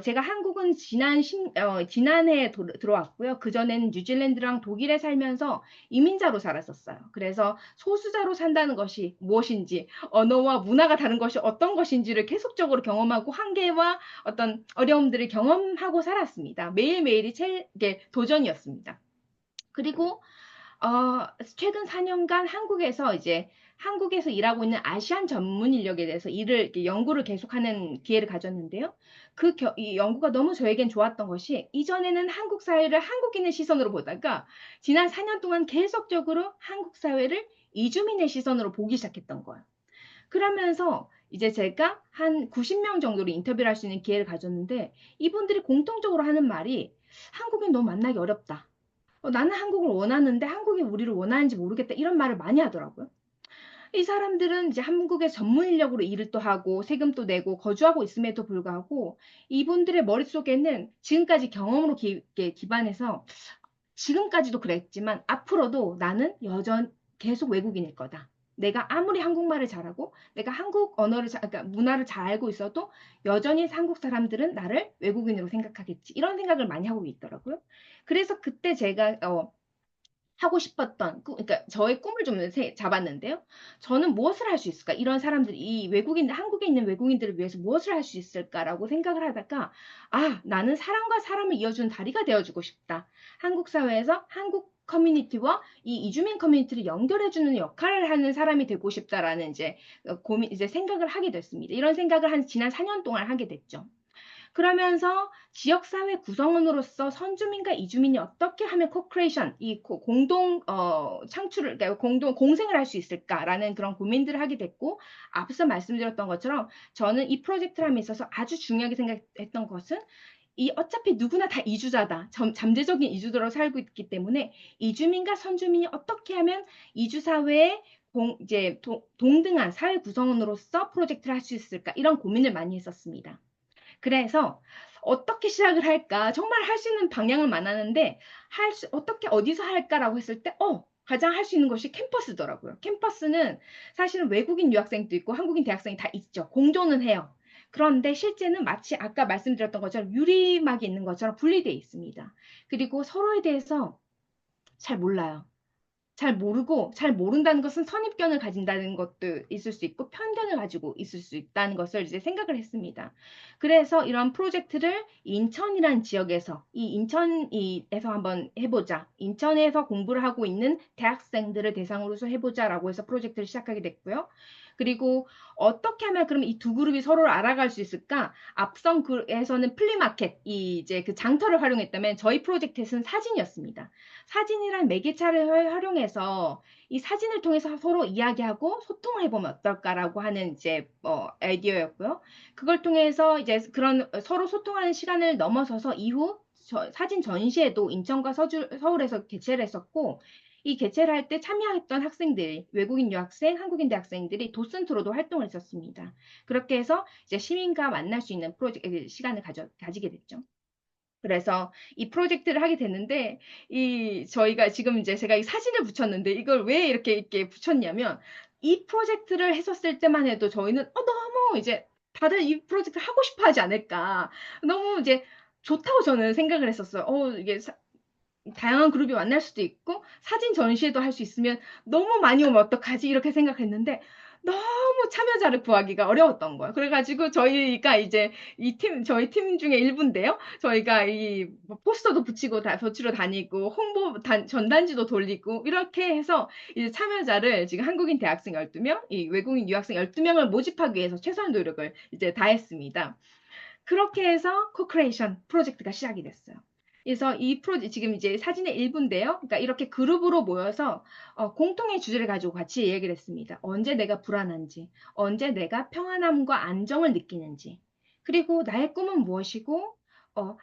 A: 제가 한국은 지난해 들어왔고요. 그전에는 뉴질랜드랑 독일에 살면서 이민자로 살았었어요. 그래서 소수자로 산다는 것이 무엇인지, 언어와 문화가 다른 것이 어떤 것인지를 계속적으로 경험하고 한계와 어떤 어려움들을 경험하고 살았습니다. 매일매일이 이게 도전이었습니다. 그리고 최근 4년간 한국에서 일하고 있는 아시안 전문 인력에 대해서 연구를 계속하는 기회를 가졌는데요. 이 연구가 너무 저에겐 좋았던 것이 이전에는 한국 사회를 한국인의 시선으로 보다가 지난 4년 동안 계속적으로 한국 사회를 이주민의 시선으로 보기 시작했던 거예요. 그러면서 이제 제가 한 90명 정도로 인터뷰를 할 수 있는 기회를 가졌는데 이분들이 공통적으로 하는 말이 한국인 너무 만나기 어렵다. 나는 한국을 원하는데 한국이 우리를 원하는지 모르겠다. 이런 말을 많이 하더라고요. 이 사람들은 이제 한국의 전문 인력으로 일을 또 하고 세금도 내고 거주하고 있음에도 불구하고 이분들의 머릿속에는 지금까지 경험으로 기반해서 지금까지도 그랬지만 앞으로도 나는 여전 계속 외국인일 거다. 내가 아무리 한국말을 잘하고 내가 한국 언어를 그러니까 문화를 잘 알고 있어도 여전히 한국 사람들은 나를 외국인으로 생각하겠지. 이런 생각을 많이 하고 있더라고요. 그래서 그때 제가 하고 싶었던 그러니까 저의 꿈을 좀 잡았는데요. 저는 무엇을 할 수 있을까? 이런 사람들, 이 외국인, 한국에 있는 외국인들을 위해서 무엇을 할 수 있을까라고 생각을 하다가, 나는 사람과 사람을 이어주는 다리가 되어주고 싶다. 한국 사회에서 한국 커뮤니티와 이 이주민 커뮤니티를 연결해주는 역할을 하는 사람이 되고 싶다라는 이제 이제 생각을 하게 됐습니다. 이런 생각을 한 지난 4년 동안 하게 됐죠. 그러면서 지역사회 구성원으로서 선주민과 이주민이 어떻게 하면 코크레이션, 이 공동 창출을, 그러니까 공동 공생을 할 수 있을까라는 그런 고민들을 하게 됐고, 앞서 말씀드렸던 것처럼 저는 이 프로젝트를 함에 있어서 아주 중요하게 생각했던 것은 이 어차피 누구나 다 이주자다. 잠재적인 이주도로 살고 있기 때문에 이주민과 선주민이 어떻게 하면 이주사회에 이제 동등한 사회 구성원으로서 프로젝트를 할 수 있을까? 이런 고민을 많이 했었습니다. 그래서 어떻게 시작을 할까? 정말 할 수 있는 방향은 많았는데, 어떻게 어디서 할까라고 했을 때, 가장 할 수 있는 것이 캠퍼스더라고요. 캠퍼스는 사실은 외국인 유학생도 있고 한국인 대학생이 다 있죠. 공존은 해요. 그런데 실제는 마치 아까 말씀드렸던 것처럼 유리막이 있는 것처럼 분리되어 있습니다. 그리고 서로에 대해서 잘 몰라요. 잘 모르고 잘 모른다는 것은 선입견을 가진다는 것도 있을 수 있고 편견을 가지고 있을 수 있다는 것을 이제 생각을 했습니다. 그래서 이런 프로젝트를 인천이라는 지역에서 이 인천에서 한번 해보자. 인천에서 공부를 하고 있는 대학생들을 대상으로서 해보자라고 해서 프로젝트를 시작하게 됐고요. 그리고 어떻게 하면 그럼 이 두 그룹이 서로를 알아갈 수 있을까? 앞선 글에서는 플리마켓, 이제 그 장터를 활용했다면 저희 프로젝트에서는 사진이었습니다. 사진이란 매개차를 활용해서 이 사진을 통해서 서로 이야기하고 소통을 해보면 어떨까라고 하는 이제 아이디어였고요. 그걸 통해서 이제 그런 서로 소통하는 시간을 넘어서서 이후 사진 전시회도 인천과 서울에서 개최를 했었고 이 개최를 할 때 참여했던 학생들, 외국인 유학생, 한국인 대학생들이 도슨트로도 활동을 했었습니다. 그렇게 해서 이제 시민과 만날 수 있는 시간을 가지게 됐죠. 그래서 이 프로젝트를 하게 됐는데, 저희가 지금 이제 제가 이 사진을 붙였는데, 이걸 왜 이렇게 붙였냐면, 이 프로젝트를 했었을 때만 해도 저희는, 너무 이제 다들 이 프로젝트 하고 싶어 하지 않을까. 너무 이제 좋다고 저는 생각을 했었어요. 이게 다양한 그룹이 만날 수도 있고 사진 전시회도 할 수 있으면 너무 많이 오면 어떡하지 이렇게 생각했는데 너무 참여자를 구하기가 어려웠던 거예요. 그래가지고 저희가 이제 저희 팀 중에 일부인데요. 저희가 뭐 포스터도 붙이러 다니고 전단지도 돌리고 이렇게 해서 이제 참여자를 지금 한국인 대학생 12명, 이 외국인 유학생 12명을 모집하기 위해서 최선의 노력을 이제 다했습니다. 그렇게 해서 코크레이션 프로젝트가 시작이 됐어요. 그래서 이 지금 이제 사진의 일부인데요. 그러니까 이렇게 그룹으로 모여서 공통의 주제를 가지고 같이 얘기를 했습니다. 언제 내가 불안한지, 언제 내가 평안함과 안정을 느끼는지, 그리고 나의 꿈은 무엇이고,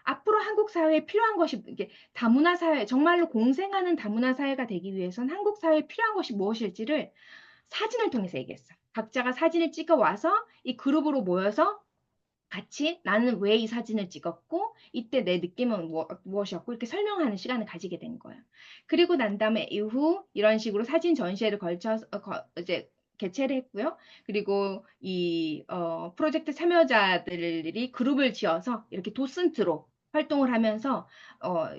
A: 앞으로 한국 사회에 필요한 것이, 이게 다문화 사회, 정말로 공생하는 다문화 사회가 되기 위해선 한국 사회에 필요한 것이 무엇일지를 사진을 통해서 얘기했어요. 각자가 사진을 찍어 와서 이 그룹으로 모여서 같이 나는 왜 이 사진을 찍었고 이때 내 느낌은 무엇이었고 이렇게 설명하는 시간을 가지게 된 거예요. 그리고 난 다음에 이후 이런 식으로 사진 전시회를 걸쳐서 이제 개최를 했고요. 그리고 이 프로젝트 참여자들이 그룹을 지어서 이렇게 도슨트로 활동을 하면서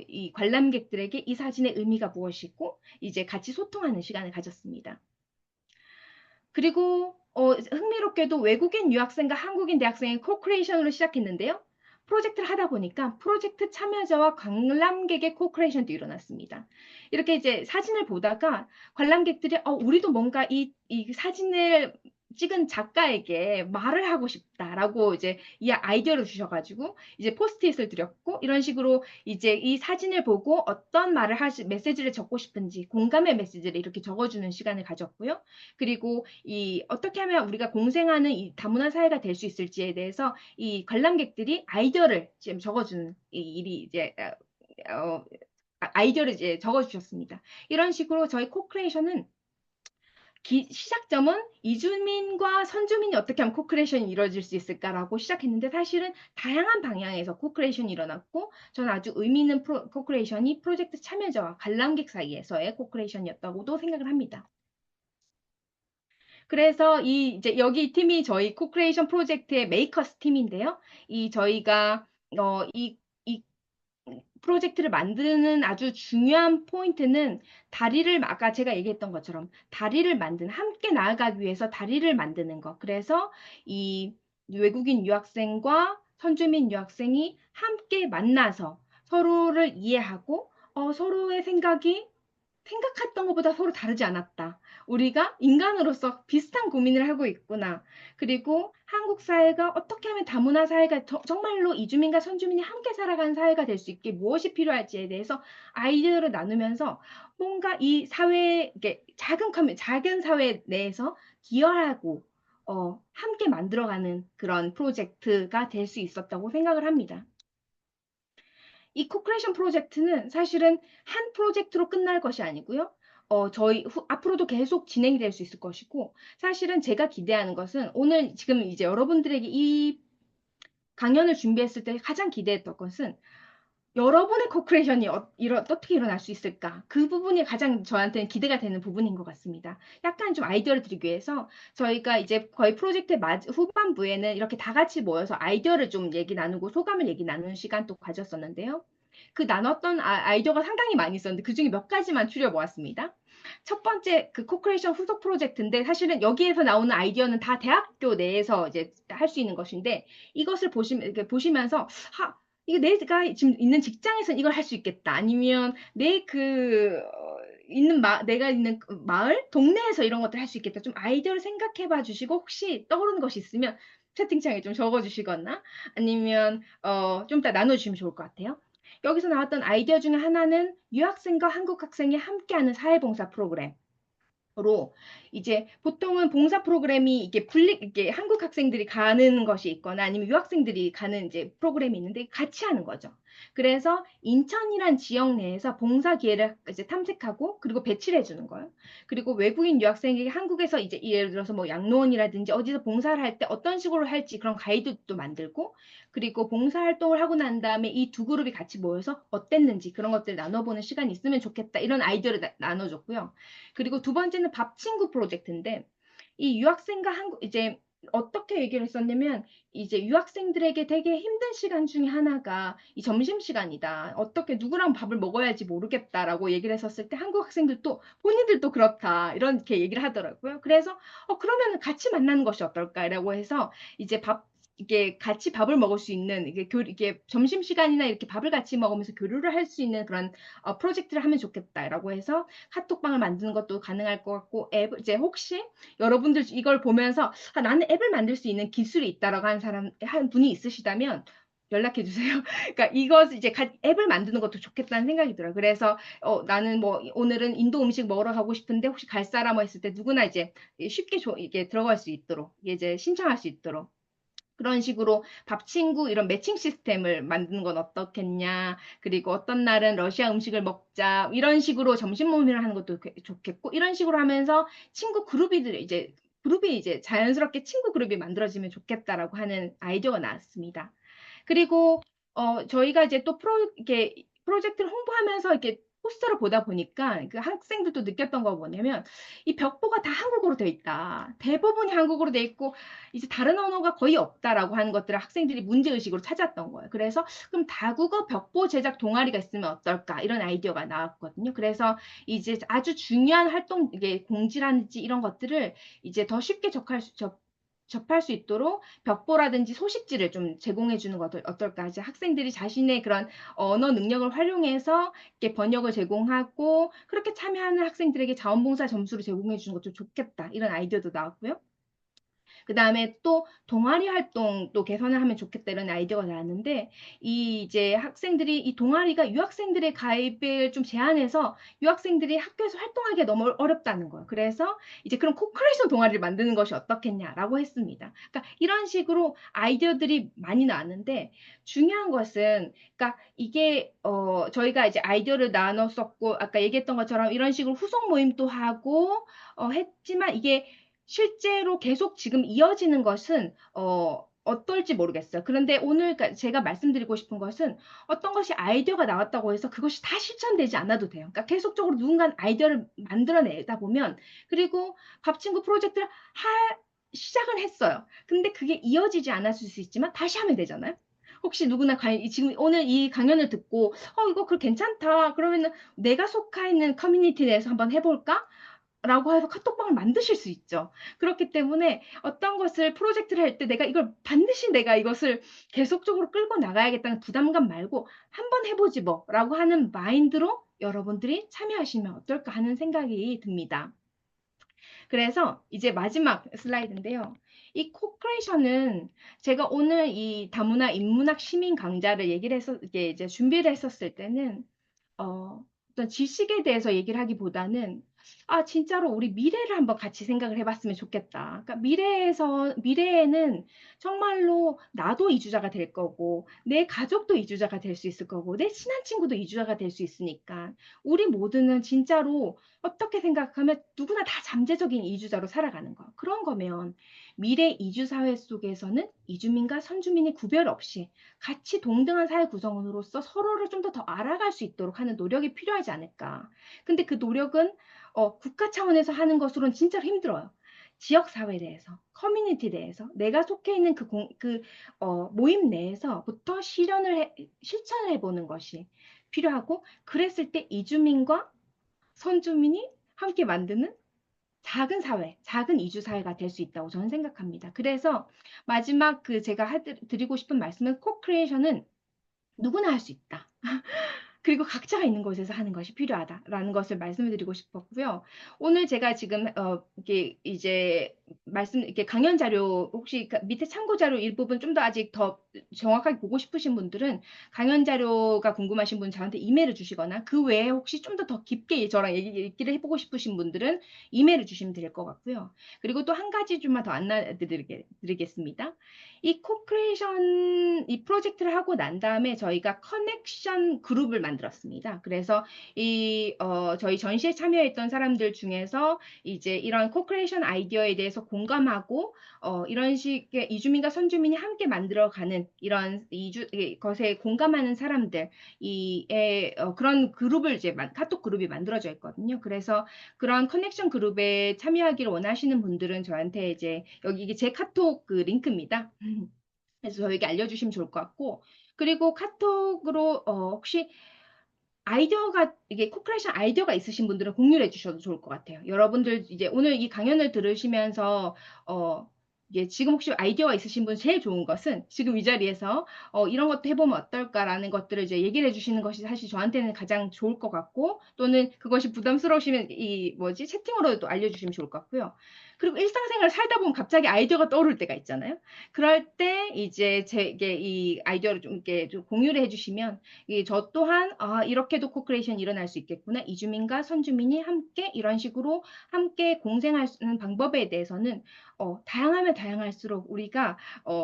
A: 이 관람객들에게 이 사진의 의미가 무엇이고 이제 같이 소통하는 시간을 가졌습니다. 그리고 흥미롭게도 외국인 유학생과 한국인 대학생의 코크레이션으로 시작했는데요. 프로젝트를 하다 보니까 프로젝트 참여자와 관람객의 코크레이션도 일어났습니다. 이렇게 이제 사진을 보다가 관람객들이 우리도 뭔가 이 사진을 찍은 작가에게 말을 하고 싶다라고 이제 이 아이디어를 주셔가지고 이제 포스트잇을 드렸고 이런 식으로 이제 이 사진을 보고 어떤 메시지를 적고 싶은지 공감의 메시지를 이렇게 적어주는 시간을 가졌고요. 그리고 어떻게 하면 우리가 공생하는 이 다문화 사회가 될 수 있을지에 대해서 이 관람객들이 아이디어를 지금 적어주는 이 일이 이제 아이디어를 이제 적어주셨습니다. 이런 식으로 저희 코크리에이션은 시작점은 이주민과 선주민이 어떻게 하면 코크리에이션이 이루어질 수 있을까라고 시작했는데 사실은 다양한 방향에서 코크리에이션이 일어났고 저는 아주 의미 있는 코크리에이션이 프로젝트 참여자와 관람객 사이에서의 코크리에이션이었다고도 생각을 합니다. 그래서 이제 여기 팀이 저희 코크리에이션 프로젝트의 메이커스 팀인데요. 이 저희가 이 프로젝트를 만드는 아주 중요한 포인트는 아까 제가 얘기했던 것처럼 함께 나아가기 위해서 다리를 만드는 것. 그래서 이 외국인 유학생과 선주민 유학생이 함께 만나서 서로를 이해하고, 서로의 생각했던 것보다 서로 다르지 않았다. 우리가 인간으로서 비슷한 고민을 하고 있구나. 그리고 한국 사회가 어떻게 하면 다문화 사회가 정말로 이주민과 선주민이 함께 살아가는 사회가 될 수 있게 무엇이 필요할지에 대해서 아이디어를 나누면서 뭔가 이 사회, 이게 작은 사회 내에서 기여하고, 함께 만들어가는 그런 프로젝트가 될 수 있었다고 생각을 합니다. 이 코크레이션 프로젝트는 사실은 한 프로젝트로 끝날 것이 아니고요. 앞으로도 계속 진행이 될 수 있을 것이고, 사실은 제가 기대하는 것은 오늘 지금 이제 여러분들에게 이 강연을 준비했을 때 가장 기대했던 것은 여러분의 코크레이션이 어떻게 일어날 수 있을까? 그 부분이 가장 저한테는 기대가 되는 부분인 것 같습니다. 약간 좀 아이디어를 드리기 위해서 저희가 이제 거의 프로젝트 후반부에는 이렇게 다 같이 모여서 아이디어를 좀 얘기 나누고 소감을 얘기 나누는 시간 또 가졌었는데요. 그 나눴던 아이디어가 상당히 많이 있었는데 그중에 몇 가지만 추려 모았습니다. 첫 번째 그 코크레이션 후속 프로젝트인데 사실은 여기에서 나오는 아이디어는 다 대학교 내에서 이제 할 수 있는 것인데 이것을 이렇게 보시면서 이게 내가 지금 있는 직장에서 이걸 할 수 있겠다. 아니면 내가 있는 그 마을, 동네에서 이런 것들 할 수 있겠다. 좀 아이디어를 생각해 봐 주시고 혹시 떠오르는 것이 있으면 채팅창에 좀 적어 주시거나 아니면 좀 이따 나눠 주시면 좋을 것 같아요. 여기서 나왔던 아이디어 중에 하나는 유학생과 한국 학생이 함께하는 사회봉사 프로그램. 로 이제 보통은 봉사 프로그램이 이게 한국 학생들이 가는 것이 있거나 아니면 유학생들이 가는 이제 프로그램이 있는데 같이 하는 거죠. 그래서 인천이란 지역 내에서 봉사 기회를 이제 탐색하고 그리고 배치를 해주는 거예요. 그리고 외국인 유학생이 한국에서 이제 예를 들어서 뭐 양로원이라든지 어디서 봉사를 할 때 어떤 식으로 할지 그런 가이드도 만들고 그리고 봉사 활동을 하고 난 다음에 이 두 그룹이 같이 모여서 어땠는지 그런 것들을 나눠보는 시간이 있으면 좋겠다. 이런 아이디어를 나눠줬고요. 그리고 두 번째는 밥 친구 프로젝트인데 이 유학생과 이제 어떻게 얘기를 했었냐면 이제 유학생들에게 되게 힘든 시간 중에 하나가 이 점심시간이다. 어떻게 누구랑 밥을 먹어야 할지 모르겠다라고 얘기를 했었을 때 한국 학생들도 본인들도 그렇다. 이렇게 얘기를 하더라고요. 그래서 그러면 같이 만나는 것이 어떨까라고 해서 이제 이게 같이 밥을 먹을 수 있는 이게 점심시간이나 이렇게 밥을 같이 먹으면서 교류를 할 수 있는 그런 프로젝트를 하면 좋겠다라고 해서 카톡방을 만드는 것도 가능할 것 같고 이제 혹시 여러분들 이걸 보면서 나는 앱을 만들 수 있는 기술이 있다라고 한 분이 있으시다면 연락해 주세요. 그러니까 이것 이제 앱을 만드는 것도 좋겠다는 생각이 들어요. 그래서 나는 뭐 오늘은 인도 음식 먹으러 가고 싶은데 혹시 갈 사람 했을 때 누구나 이제 쉽게 이게 들어갈 수 있도록 이제 신청할 수 있도록 그런 식으로 밥 친구 이런 매칭 시스템을 만드는 건 어떻겠냐. 그리고 어떤 날은 러시아 음식을 먹자. 이런 식으로 점심 모임을 하는 것도 좋겠고 이런 식으로 하면서 그룹이 이제 자연스럽게 친구 그룹이 만들어지면 좋겠다라고 하는 아이디어가 나왔습니다. 그리고 저희가 이제 또 이렇게 프로젝트를 홍보하면서 이렇게 포스터를 보다 보니까 그 학생들도 느꼈던 거 뭐냐면 이 벽보가 다 한국어로 돼 있다. 대부분이 한국어로 돼 있고 이제 다른 언어가 거의 없다라고 하는 것들을 학생들이 문제의식으로 찾았던 거예요. 그래서 그럼 다국어 벽보 제작 동아리가 있으면 어떨까 이런 아이디어가 나왔거든요. 그래서 이제 아주 중요한 활동 이게 공지라든지 이런 것들을 이제 더 쉽게 접할 수 있도록 벽보라든지 소식지를 좀 제공해 주는 것 어떨까? 이제 학생들이 자신의 그런 언어 능력을 활용해서 이렇게 번역을 제공하고 그렇게 참여하는 학생들에게 자원봉사 점수를 제공해 주는 것도 좋겠다. 이런 아이디어도 나왔고요. 그다음에 또 동아리 활동도 개선을 하면 좋겠다 이런 아이디어가 나왔는데 이 이제 학생들이 이 동아리가 유학생들의 가입을 좀 제한해서 유학생들이 학교에서 활동하기가 너무 어렵다는 거예요. 그래서 이제 그럼 코크레이션 동아리를 만드는 것이 어떻겠냐라고 했습니다. 그러니까 이런 식으로 아이디어들이 많이 나왔는데 중요한 것은 그러니까 이게 저희가 이제 아이디어를 나눴었고 아까 얘기했던 것처럼 이런 식으로 후속 모임도 하고 했지만 이게 실제로 계속 지금 이어지는 것은 어떨지 모르겠어요. 그런데 오늘 그러니까 제가 말씀드리고 싶은 것은 어떤 것이 아이디어가 나왔다고 해서 그것이 다 실천되지 않아도 돼요. 그러니까 계속적으로 누군가 아이디어를 만들어내다 보면 그리고 밥친구 프로젝트를 시작을 했어요. 근데 그게 이어지지 않았을 수 있지만 다시 하면 되잖아요. 혹시 누구나 지금 오늘 이 강연을 듣고 이거 그 괜찮다. 그러면은 내가 속해 있는 커뮤니티 내에서 한번 해볼까? 라고 해서 카톡방을 만드실 수 있죠. 그렇기 때문에 어떤 것을 프로젝트를 할 때 내가 이걸 반드시 내가 이것을 계속적으로 끌고 나가야겠다는 부담감 말고 한번 해보지 뭐 라고 하는 마인드로 여러분들이 참여하시면 어떨까 하는 생각이 듭니다. 그래서 이제 마지막 슬라이드인데요. 이 코크레이션은 제가 오늘 이 다문화 인문학 시민 강좌를 얘기를 이제 준비를 했었을 때는 어떤 지식에 대해서 얘기를 하기보다는 진짜로 우리 미래를 한번 같이 생각을 해봤으면 좋겠다. 그러니까 미래에는 정말로 나도 이주자가 될 거고, 내 가족도 이주자가 될 수 있을 거고, 내 친한 친구도 이주자가 될 수 있으니까, 우리 모두는 진짜로 어떻게 생각하면 누구나 다 잠재적인 이주자로 살아가는 거. 그런 거면 미래 이주 사회 속에서는 이주민과 선주민이 구별 없이 같이 동등한 사회 구성원으로서 서로를 좀 더 알아갈 수 있도록 하는 노력이 필요하지 않을까. 근데 그 노력은 국가 차원에서 하는 것으로는 진짜로 힘들어요. 지역 사회 내에서, 커뮤니티 내에서, 내가 속해 있는 모임 내에서부터 실천을 해보는 것이 필요하고, 그랬을 때 이주민과 선주민이 함께 만드는 작은 사회, 작은 이주 사회가 될 수 있다고 저는 생각합니다. 그래서 마지막 제가 드리고 싶은 말씀은 코크리에이션은 누구나 할 수 있다. 그리고 각자가 있는 곳에서 하는 것이 필요하다라는 것을 말씀을 드리고 싶었고요. 오늘 제가 지금 이게 이제 이렇게 강연 자료 혹시 밑에 참고 자료 일부분 좀 더 아직 더 정확하게 보고 싶으신 분들은 강연 자료가 궁금하신 분 저한테 이메일을 주시거나 그 외에 혹시 좀 더 깊게 저랑 얘기를 해보고 싶으신 분들은 이메일을 주시면 될 것 같고요. 그리고 또 한 가지 좀만 더 안내드리겠습니다. 이 코크레이션 이 프로젝트를 하고 난 다음에 저희가 커넥션 그룹을 만들었습니다. 그래서 저희 전시에 참여했던 사람들 중에서 이제 이런 코크레이션 아이디어에 대해서 공감하고 이런 식의 이주민과 선주민이 함께 만들어가는 이런 것에 공감하는 사람들 그런 그룹을 이제 카톡 그룹이 만들어져 있거든요. 그래서 그런 커넥션 그룹에 참여하기를 원하시는 분들은 저한테 이제 여기 이게 제 카톡 그 링크입니다. 그래서 저에게 알려주시면 좋을 것 같고, 그리고 카톡으로 혹시 이게 코크레이션 아이디어가 있으신 분들은 공유를 해주셔도 좋을 것 같아요. 여러분들 이제 오늘 이 강연을 들으시면서 이게 지금 혹시 아이디어가 있으신 분 제일 좋은 것은 지금 이 자리에서 이런 것도 해보면 어떨까라는 것들을 이제 얘기를 해주시는 것이 사실 저한테는 가장 좋을 것 같고, 또는 그것이 부담스러우시면 채팅으로도 알려주시면 좋을 것 같고요. 그리고 일상생활을 살다 보면 갑자기 아이디어가 떠오를 때가 있잖아요. 그럴 때 이제 제게 이 아이디어를 좀 이렇게 좀 공유를 해주시면 저 또한 이렇게도 코크레이션이 일어날 수 있겠구나. 이주민과 선주민이 함께 이런 식으로 함께 공생하는 방법에 대해서는 다양하면 다양할수록 우리가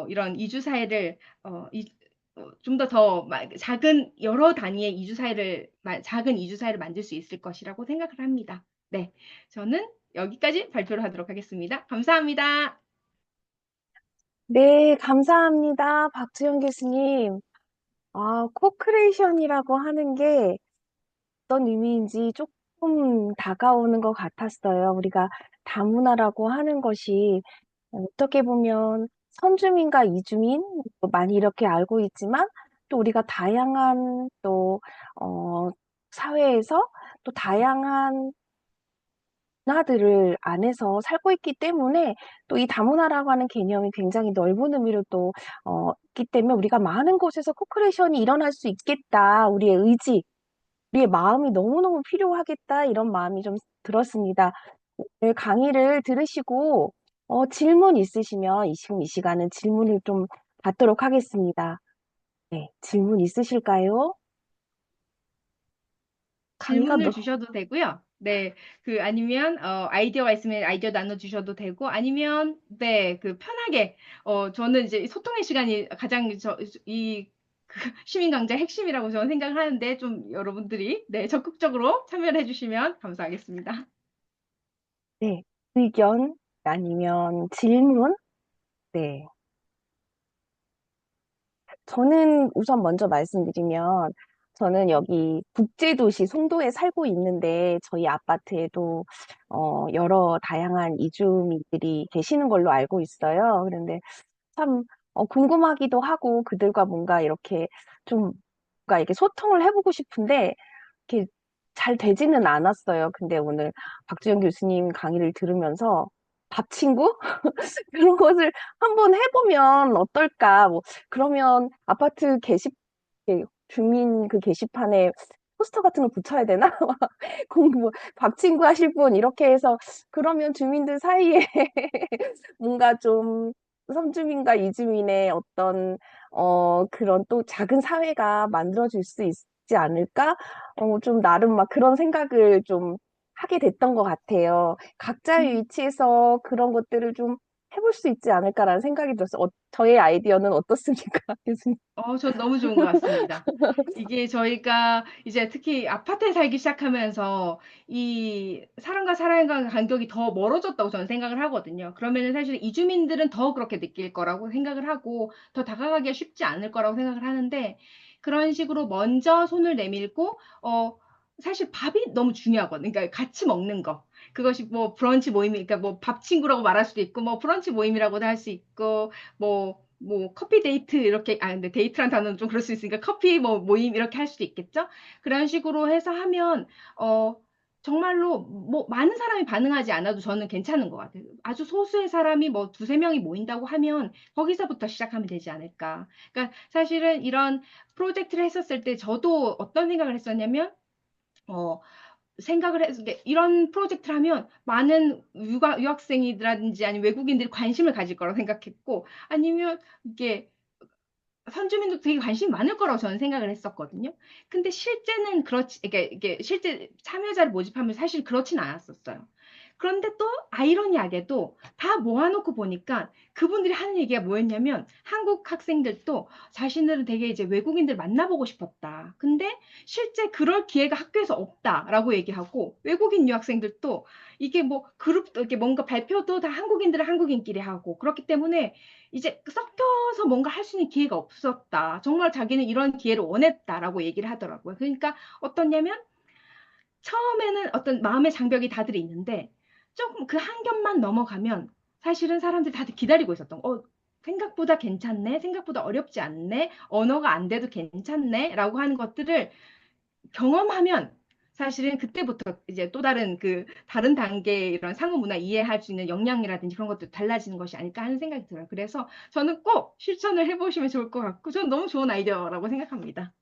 A: 이런 이주 사회를 좀 더 작은 여러 단위의 작은 이주 사회를 만들 수 있을 것이라고 생각을 합니다. 네, 저는 여기까지 발표를 하도록 하겠습니다. 감사합니다.
C: 네, 감사합니다. 박주영 교수님. 코크레이션이라고 하는 게 어떤 의미인지 조금 다가오는 것 같았어요. 우리가 다문화라고 하는 것이 어떻게 보면 선주민과 이주민 많이 이렇게 알고 있지만 또 우리가 다양한 사회에서 또 다양한 문화들을 안에서 살고 있기 때문에 또 이 다문화라고 하는 개념이 굉장히 넓은 의미로 또 있기 때문에 우리가 많은 곳에서 코크레이션이 일어날 수 있겠다. 우리의 의지, 우리의 마음이 너무너무 필요하겠다. 이런 마음이 좀 들었습니다. 오늘 강의를 들으시고 질문 있으시면 지금 이 시간은 질문을 좀 받도록 하겠습니다. 네, 질문 있으실까요? 감기가
A: 질문을
C: 너,
A: 주셔도 되고요. 네, 아니면 아이디어가 있으면 아이디어 나눠주셔도 되고, 아니면 네, 편하게 저는 이제 소통의 시간이 가장 이 시민 강좌 핵심이라고 저는 생각을 하는데 좀 여러분들이 네, 적극적으로 참여를 해주시면 감사하겠습니다.
C: 네, 의견 아니면 질문? 네. 저는 우선 먼저 말씀드리면, 저는 여기 국제도시 송도에 살고 있는데, 저희 아파트에도, 여러 다양한 이주민들이 계시는 걸로 알고 있어요. 그런데 참, 궁금하기도 하고, 그들과 뭔가 이렇게 좀, 뭔가 이렇게 소통을 해보고 싶은데, 이렇게 잘 되지는 않았어요. 근데 오늘 박주영 교수님 강의를 들으면서, 밥 친구? 그런 것을 한번 해보면 어떨까? 뭐, 그러면 아파트 주민 그 게시판에 포스터 같은 거 붙여야 되나? 공부, 밥 친구 하실 분, 이렇게 해서, 그러면 주민들 사이에 뭔가 좀 선주민과 이주민의 어떤, 그런 또 작은 사회가 만들어질 수 있지 않을까? 좀 나름 막 그런 생각을 좀 하게 됐던 것 같아요. 각자의
A: 음.
C: 위치에서 그런 것들을 좀 해볼 수 있지 않을까라는 생각이 들었어요. 저의 아이디어는 어떻습니까, 교수님?
A: 전 너무 좋은 것 같습니다. 이게 저희가 이제 특히 아파트에 살기 시작하면서 이 사람과 사람과 간격이 더 멀어졌다고 저는 생각을 하거든요. 그러면은 사실 이주민들은 더 그렇게 느낄 거라고 생각을 하고 더 다가가기가 쉽지 않을 거라고 생각을 하는데 그런 식으로 먼저 손을 내밀고 사실 밥이 너무 중요하거든요. 그러니까 같이 먹는 거. 그것이 뭐 브런치 모임이 그러니까 뭐 밥 친구라고 말할 수도 있고 뭐 브런치 모임이라고도 할 수 있고 커피 데이트 이렇게 근데 데이트란 단어는 좀 그럴 수 있으니까 커피 뭐 모임 이렇게 할 수도 있겠죠? 그런 식으로 해서 하면 어 정말로 뭐 많은 사람이 반응하지 않아도 저는 괜찮은 것 같아요. 아주 소수의 사람이 뭐 두세 명이 모인다고 하면 거기서부터 시작하면 되지 않을까. 그러니까 사실은 이런 프로젝트를 했었을 때 저도 어떤 생각을 했었냐면 어 생각을 해서 이런 프로젝트를 하면 많은 유학생이라든지 아니면 외국인들이 관심을 가질 거라고 생각했고 아니면 이게 선주민도 되게 관심이 많을 거라고 저는 생각을 했었거든요. 근데 실제는 이게 실제 참여자를 모집하면 사실 그렇진 않았었어요. 그런데 또 아이러니하게도 다 모아놓고 보니까 그분들이 하는 얘기가 뭐였냐면 한국 학생들도 자신들은 되게 이제 외국인들 만나보고 싶었다. 근데 실제 그럴 기회가 학교에서 없다라고 얘기하고 외국인 유학생들도 이게 뭐 그룹도 이렇게 뭔가 발표도 다 한국인들은 한국인끼리 하고 그렇기 때문에 이제 섞여서 뭔가 할 수 있는 기회가 없었다. 정말 자기는 이런 기회를 원했다라고 얘기를 하더라고요. 그러니까 어떻냐면 처음에는 어떤 마음의 장벽이 다들 있는데 조금 그 한 겹만 넘어가면 사실은 사람들이 다들 기다리고 있었던 거. 생각보다 괜찮네. 생각보다 어렵지 않네. 언어가 안 돼도 괜찮네. 라고 하는 것들을 경험하면 사실은 그때부터 이제 또 다른 단계의 이런 상호 문화 이해할 수 있는 역량이라든지 그런 것도 달라지는 것이 아닐까 하는 생각이 들어요. 그래서 저는 꼭 실천을 해보시면 좋을 것 같고, 저는 너무 좋은 아이디어라고 생각합니다.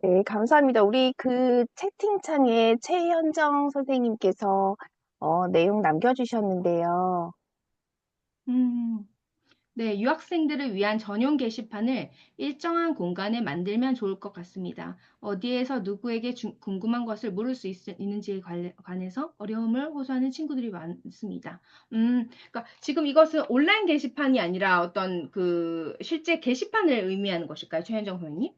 C: 네, 감사합니다. 우리 그 채팅창에 최현정 선생님께서 내용 남겨주셨는데요.
A: 음. 네, 유학생들을 위한 전용 게시판을 일정한 공간에 만들면 좋을 것 같습니다. 어디에서 누구에게 궁금한 것을 물을 수 있는지에 관해서 어려움을 호소하는 친구들이 많습니다. 그러니까 지금 이것은 온라인 게시판이 아니라 어떤 실제 게시판을 의미하는 것일까요, 최현정 선생님?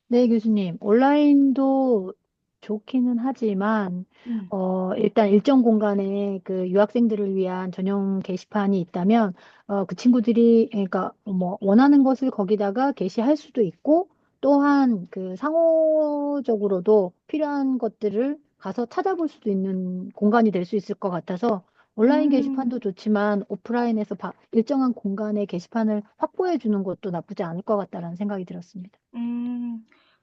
D: 네, 교수님. 온라인도 좋기는 하지만,
A: 음,
D: 일단 일정 공간에 그 유학생들을 위한 전용 게시판이 있다면, 그 친구들이, 그러니까 뭐, 원하는 것을 거기다가 게시할 수도 있고, 또한 그 상호적으로도 필요한 것들을 가서 찾아볼 수도 있는 공간이 될 수 있을 것 같아서, 온라인
A: 음.
D: 게시판도 좋지만, 오프라인에서 일정한 공간에 게시판을 확보해 주는 것도 나쁘지 않을 것 같다라는 생각이 들었습니다.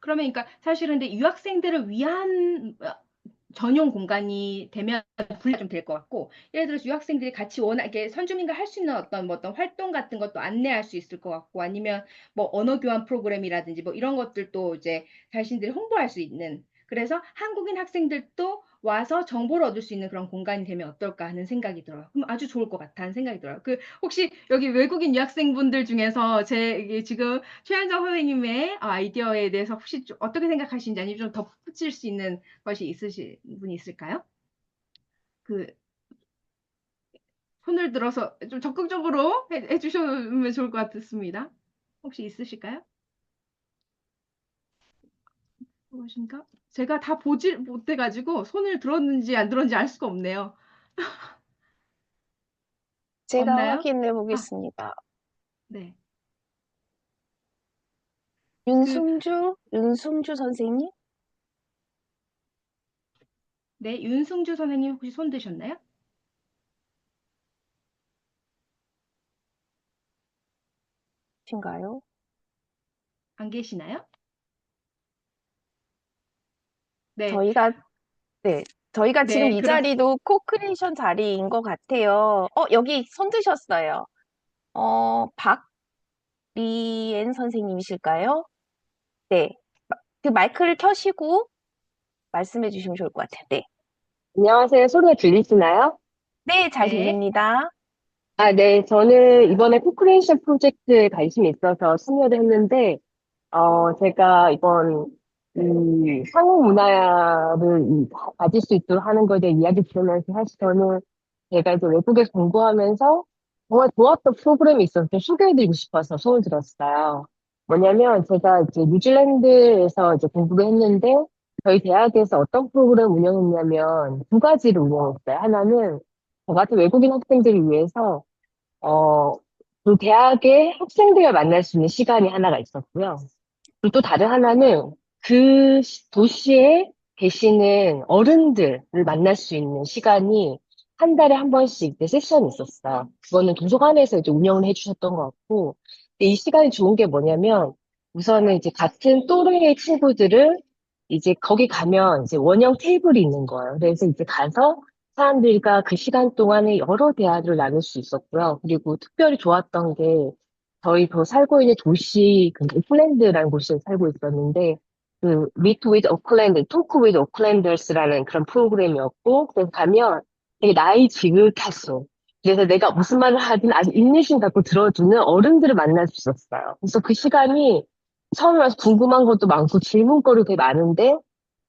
A: 그러면 그러니까 사실은 근데 유학생들을 위한 전용 공간이 되면 분리가 좀 될 것 같고, 예를 들어서 유학생들이 같이 이게 선주민과 할 수 있는 뭐 어떤 활동 같은 것도 안내할 수 있을 것 같고, 아니면 뭐 언어 교환 프로그램이라든지 뭐 이런 것들도 이제 자신들이 홍보할 수 있는 그래서 한국인 학생들도 와서 정보를 얻을 수 있는 그런 공간이 되면 어떨까 하는 생각이 들어요. 그럼 아주 좋을 것 같다는 생각이 들어요. 그 혹시 여기 외국인 유학생분들 중에서 제 이게 지금 최현정 선생님의 아이디어에 대해서 혹시 좀 어떻게 생각하시는지 아니면 좀 덧붙일 수 있는 것이 있으신 분이 있을까요? 그 손을 들어서 좀 적극적으로 해주시면 좋을 것 같습니다. 혹시 있으실까요? 무엇인가? 제가 다 보질 못해가지고 손을 들었는지 안 들었는지 알 수가 없네요.
C: 제가
A: 없나요?
C: 확인해
A: 아,
C: 보겠습니다.
A: 네. 그,
C: 윤승주 선생님?
A: 네, 윤승주 선생님 혹시 손 드셨나요?
C: 신가요?
A: 안 계시나요? 네,
C: 저희가, 네. 저희가 지금
A: 네,
C: 이 자리도 코크리에이션 자리인 것 같아요. 여기 손 드셨어요. 박리엔 선생님이실까요? 네. 그 마이크를 켜시고 말씀해 주시면 좋을 것 같아요. 네.
E: 안녕하세요. 소리가 들리시나요?
C: 네, 잘
A: 네,
C: 들립니다.
E: 아, 네. 저는 이번에 코크리에이션 프로젝트에 관심이 있어서 참여를 했는데, 제가 이번 한국 문화를 가질 수 있도록 하는 것에 대해 이야기 들으면서 사실 저는 제가 이제 외국에서 공부하면서 정말 좋았던 프로그램이 있어서 좀 소개해드리고 싶어서 손을 들었어요. 뭐냐면 제가 이제 뉴질랜드에서 이제 공부를 했는데 저희 대학에서 어떤 프로그램 운영했냐면 두 가지를 운영했어요. 하나는 저 같은 외국인 학생들을 위해서 어, 그 대학의 학생들과 만날 수 있는 시간이 하나가 있었고요. 그리고 또 다른 하나는 그 도시에 계시는 어른들을 만날 수 있는 시간이 한 달에 한 번씩 이제 세션이 있었어요. 그거는 도서관에서 이제 운영을 해주셨던 것 같고, 근데 이 시간이 좋은 게 뭐냐면, 우선은 이제 같은 또래의 친구들을 이제 거기 가면 이제 원형 테이블이 있는 거예요. 그래서 이제 가서 사람들과 그 시간 동안에 여러 대화를 나눌 수 있었고요. 그리고 특별히 좋았던 게 저희 그 살고 있는 도시, 그 오클랜드라는 곳에 살고 있었는데, 그 Meet with Auckland, Talk with Aucklanders라는 그런 프로그램이었고, 그래서 가면 되게 나이 지긋했어. 그래서 내가 무슨 말을 하든 아주 인내심 갖고 들어주는 어른들을 만날 수 있었어요. 그래서 그 시간이 처음에 와서 궁금한 것도 많고 질문거리도 되게 많은데,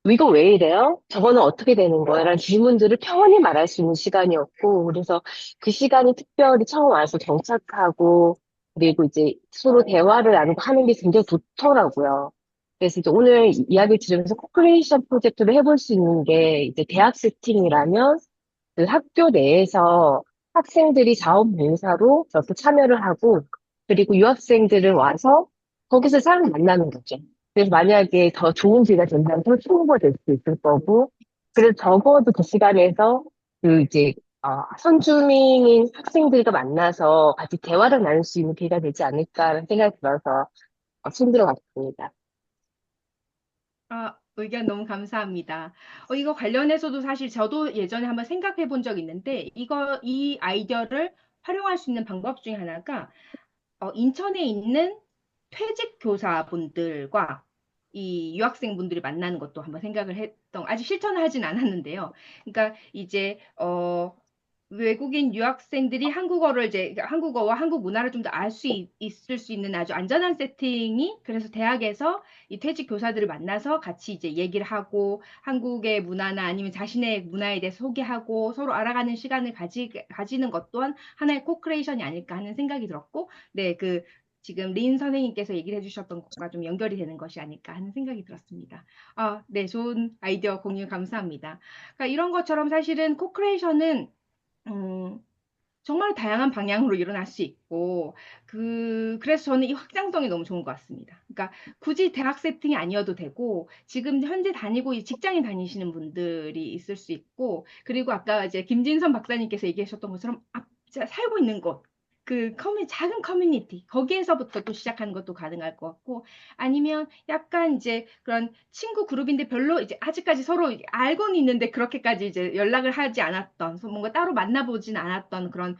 E: 이거 왜 이래요? 저거는 어떻게 되는 거야? 라는 질문들을 편히 말할 수 있는 시간이었고, 그래서 그 시간이 특별히 처음 와서 정착하고, 그리고 이제 서로 대화를 나누고 하는 게 굉장히 좋더라고요. 그래서 이제 오늘 이야기 들으면서 코크리에이션 프로젝트를 해볼 수 있는 게 이제 대학 세팅이라면 그 학교 내에서 학생들이 자원봉사로 이렇게 참여를 하고, 그리고 유학생들은 와서 거기서 사람 만나는 거죠. 그래서 만약에 더 좋은 기회가 된다면 더 홍보될 수 있을 거고, 그래서 적어도 그 시간에서 그 이제 선주민인 학생들과 만나서 같이 대화를 나눌 수 있는 기회가 되지 않을까라는 생각이 들어서 손들어 봤습니다.
A: 의견 너무 감사합니다. 이거 관련해서도 사실 저도 예전에 한번 생각해 본 적 있는데, 이 아이디어를 활용할 수 있는 방법 중에 하나가, 인천에 있는 퇴직 교사분들과 이 유학생분들이 만나는 것도 한번 생각을 아직 실천을 하진 않았는데요. 그러니까 이제, 외국인 유학생들이 한국어를 이제 그러니까 한국어와 한국 문화를 좀 더 알 수 있을 수 있는 아주 안전한 세팅이 그래서 대학에서 이 퇴직 교사들을 만나서 같이 이제 얘기를 하고 한국의 문화나 아니면 자신의 문화에 대해서 소개하고 서로 알아가는 시간을 가지는 것 또한 하나의 코크레이션이 아닐까 하는 생각이 들었고, 네, 지금 린 선생님께서 얘기를 해주셨던 것과 좀 연결이 되는 것이 아닐까 하는 생각이 들었습니다. 네, 좋은 아이디어 공유 감사합니다. 그러니까 이런 것처럼 사실은 코크레이션은 음, 정말 다양한 방향으로 일어날 수 있고, 그래서 저는 이 확장성이 너무 좋은 것 같습니다. 그러니까 굳이 대학 세팅이 아니어도 되고, 지금 현재 다니고 직장에 다니시는 분들이 있을 수 있고, 그리고 아까 이제 김진선 박사님께서 얘기하셨던 것처럼, 진짜 살고 있는 곳, 작은 커뮤니티, 거기에서부터 또 시작하는 것도 가능할 것 같고, 아니면 약간 이제 그런 친구 그룹인데 별로 이제 아직까지 서로 알고는 있는데 그렇게까지 이제 연락을 하지 않았던, 뭔가 따로 만나보진 않았던 그런,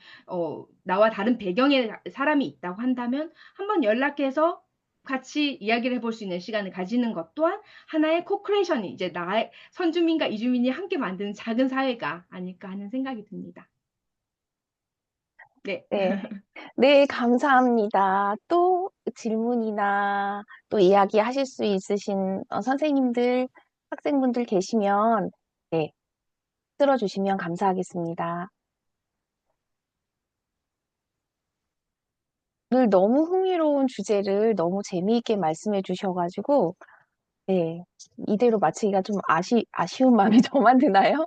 A: 나와 다른 배경의 사람이 있다고 한다면 한번 연락해서 같이 이야기를 해볼 수 있는 시간을 가지는 것 또한 하나의 코크레이션이 이제 나의 선주민과 이주민이 함께 만드는 작은 사회가 아닐까 하는 생각이 듭니다. 네.
C: 네. 네, 감사합니다. 또 질문이나 또 이야기 하실 수 있으신 선생님들, 학생분들 계시면, 네, 들어주시면 감사하겠습니다. 오늘 너무 흥미로운 주제를 너무 재미있게 말씀해 주셔가지고, 네, 이대로 마치기가 좀 아쉬운 마음이 저만 드나요?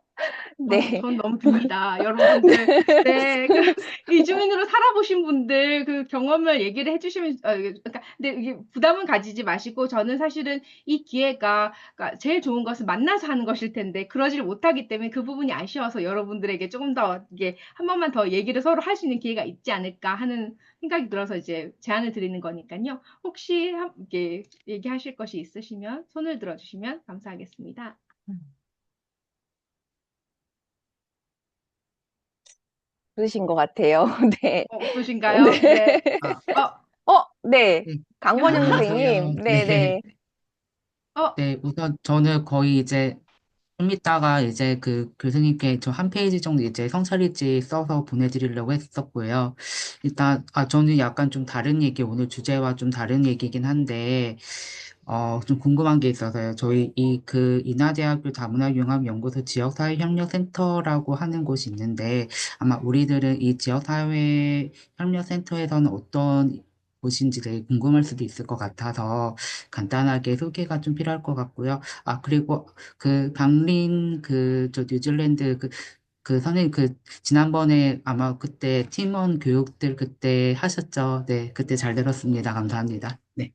C: 네.
A: 전 너무 듭니다. 여러분들, 네, 그, 이주민으로 살아보신 분들, 그 경험을 얘기를 해주시면, 그러니까, 근데 이게 부담은 가지지 마시고, 저는 사실은 이 기회가, 그러니까 제일 좋은 것은 만나서 하는 것일 텐데, 그러지를 못하기 때문에 그 부분이 아쉬워서 여러분들에게 조금 더, 이게, 한 번만 더 얘기를 서로 할 수 있는 기회가 있지 않을까 하는 생각이 들어서 이제 제안을 드리는 거니까요. 혹시, 이게, 얘기하실 것이 있으시면, 손을 들어주시면 감사하겠습니다.
C: 그러신 것 같아요. 네.
A: 없으신가요?
C: 네.
A: 네.
F: 아,
C: 네.
F: 네,
C: 강번영 선생님.
F: 안녕하세요. 네,
C: 네네.
A: 어,
F: 네, 우선 저는 거의 이제 좀 이따가 이제 그 교수님께 저 한 페이지 정도 이제 성찰일지 써서 보내드리려고 했었고요. 일단, 저는 약간 좀 다른 얘기, 오늘 주제와 좀 다른 얘기긴 한데, 좀 궁금한 게 있어서요. 저희 인하대학교 다문화융합연구소 지역사회협력센터라고 하는 곳이 있는데, 아마 우리들은 이 지역사회협력센터에서는 어떤 곳인지 되게 궁금할 수도 있을 것 같아서 간단하게 소개가 좀 필요할 것 같고요. 그리고 저 뉴질랜드 선생님, 지난번에 아마 그때 팀원 교육들 그때 하셨죠? 네, 그때 잘 들었습니다. 감사합니다. 네.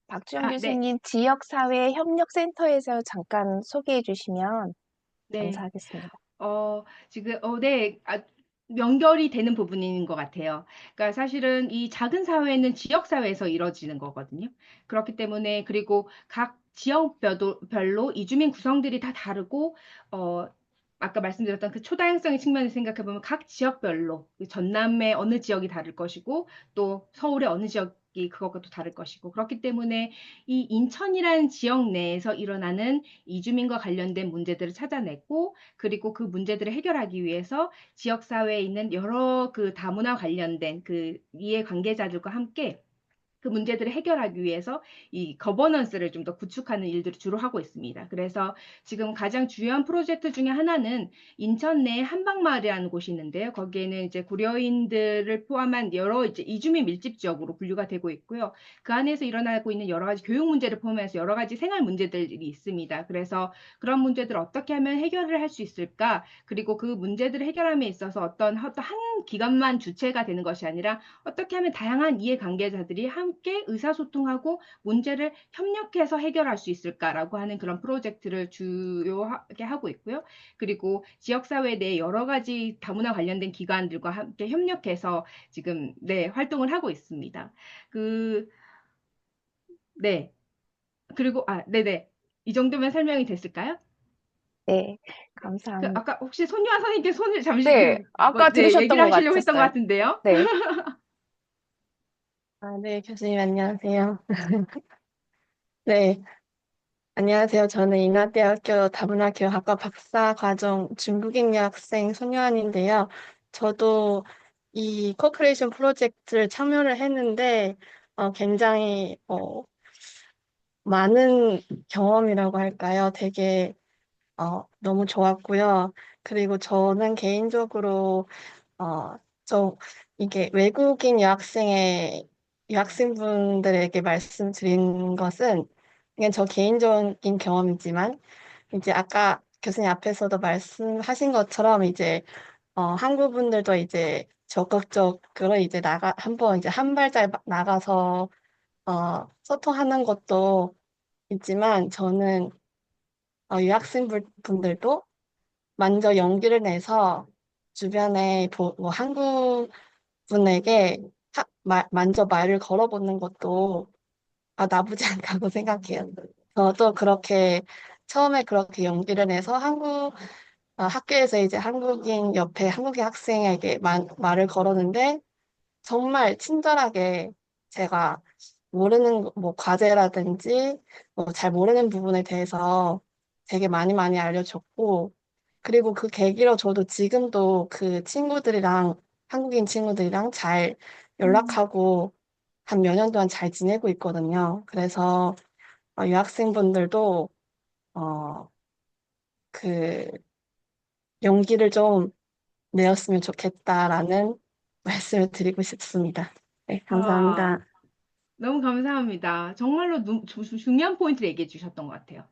C: 박주영
A: 네.
C: 교수님 지역사회협력센터에서 잠깐 소개해 주시면
A: 네.
C: 감사하겠습니다.
A: 지금, 네. 연결이 되는 부분인 것 같아요. 그러니까 사실은 이 작은 사회는 지역 사회에서 이루어지는 거거든요. 그렇기 때문에, 그리고 각 지역별로 이주민 구성들이 다 다르고, 어, 아까 말씀드렸던 그 초다양성의 측면을 생각해 보면 각 지역별로 그 전남의 어느 지역이 다를 것이고 또 서울의 어느 지역이 그것과 또 다를 것이고 그렇기 때문에 이 인천이라는 지역 내에서 일어나는 이주민과 관련된 문제들을 찾아냈고 그리고 그 문제들을 해결하기 위해서 지역 사회에 있는 여러 그 다문화 관련된 그 이해 관계자들과 함께 그 문제들을 해결하기 위해서 이 거버넌스를 좀 더 구축하는 일들을 주로 하고 있습니다. 그래서 지금 가장 주요한 프로젝트 중에 하나는 인천 내 한방마을이라는 곳이 있는데요. 거기에는 이제 고려인들을 포함한 여러 이제 이주민 밀집 지역으로 분류가 되고 있고요. 그 안에서 일어나고 있는 여러 가지 교육 문제를 포함해서 여러 가지 생활 문제들이 있습니다. 그래서 그런 문제들을 어떻게 하면 해결을 할 수 있을까? 그리고 그 문제들을 해결함에 있어서 어떤 한 기관만 주체가 되는 것이 아니라 어떻게 하면 다양한 이해관계자들이 함께 의사소통하고 문제를 협력해서 해결할 수 있을까라고 하는 그런 프로젝트를 주요하게 하고 있고요. 그리고 지역사회 내 여러 가지 다문화 관련된 기관들과 함께 협력해서 지금 네, 활동을 하고 있습니다. 그, 네. 그리고, 네네. 이 정도면 설명이 됐을까요?
C: 네,
A: 그,
C: 감사합니다.
A: 아까 혹시 손유아 선생님께 손을 잠시
C: 네, 아까
A: 네,
C: 들으셨던
A: 얘기를
C: 것
A: 하시려고 했던 것
C: 같았어요.
A: 같은데요.
C: 네.
G: 네, 교수님 안녕하세요. 네, 안녕하세요. 저는 인하대학교 다문화교육학과 박사과정 중국인 여학생 손요한인데요. 저도 이 코크레이션 프로젝트를 참여를 했는데 굉장히 많은 경험이라고 할까요? 되게 너무 좋았고요. 그리고 저는 개인적으로 어, 이게 외국인 유학생분들에게 말씀드린 것은 그냥 저 개인적인 경험이지만 이제 아까 교수님 앞에서도 말씀하신 것처럼 이제 한국 분들도 이제 적극적으로 이제 한번 이제 한 발짝 나가서 소통하는 것도 있지만 저는 유학생분들도 먼저 용기를 내서 주변에 뭐 한국 분에게 먼저 말을 걸어보는 것도 나쁘지 않다고 생각해요. 저도 그렇게 처음에 그렇게 용기를 내서 학교에서 이제 한국인 옆에 한국인 학생에게 말을 걸었는데 정말 친절하게 제가 모르는 뭐 과제라든지 뭐 잘 모르는 부분에 대해서 되게 많이 알려줬고, 그리고 그 계기로 저도 지금도 그 친구들이랑, 한국인 친구들이랑 잘 연락하고 한 몇 년 동안 잘 지내고 있거든요. 그래서 유학생분들도 어, 그 용기를 좀 내었으면 좋겠다라는 말씀을 드리고 싶습니다. 네,
A: 아,
G: 감사합니다.
A: 너무 감사합니다. 정말로 중요한 포인트를 얘기해 주셨던 것 같아요.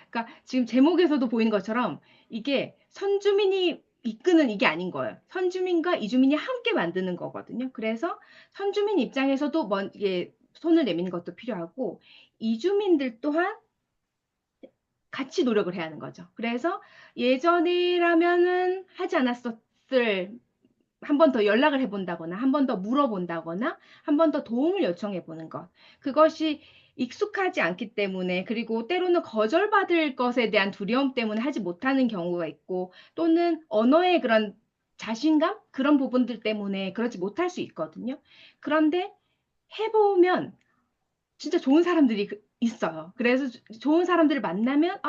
A: 그러니까 지금 제목에서도 보이는 것처럼 이게 선주민이 이끄는 이게 아닌 거예요. 선주민과 이주민이 함께 만드는 거거든요. 그래서 선주민 입장에서도 이게 손을 내미는 것도 필요하고 이주민들 또한 같이 노력을 해야 하는 거죠. 그래서 예전이라면은 하지 않았었을 한 번 더 연락을 해본다거나 한 번 더 물어본다거나 한 번 더 도움을 요청해 보는 것. 그것이 익숙하지 않기 때문에 그리고 때로는 거절받을 것에 대한 두려움 때문에 하지 못하는 경우가 있고 또는 언어의 그런 자신감? 그런 부분들 때문에 그러지 못할 수 있거든요. 그런데 해보면 진짜 좋은 사람들이 있어요. 그래서 좋은 사람들을 만나면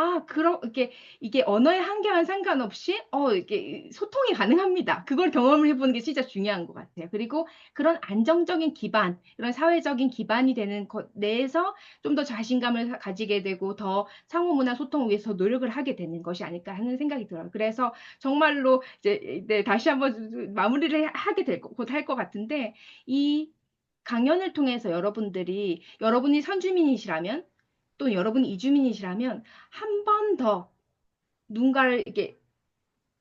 A: 이게 언어의 한계와는 상관없이 이게 소통이 가능합니다. 그걸 경험을 해보는 게 진짜 중요한 것 같아요. 그리고 그런 안정적인 기반, 이런 사회적인 기반이 되는 것 내에서 좀 더 자신감을 가지게 되고 더 상호 문화 소통을 위해서 노력을 하게 되는 것이 아닐까 하는 생각이 들어요. 그래서 정말로 이제 네, 다시 한번 마무리를 하게 될 곧 할 것 같은데 이 강연을 통해서 여러분이 선주민이시라면 또 여러분이 이주민이시라면 한 번 더 누군가를 이게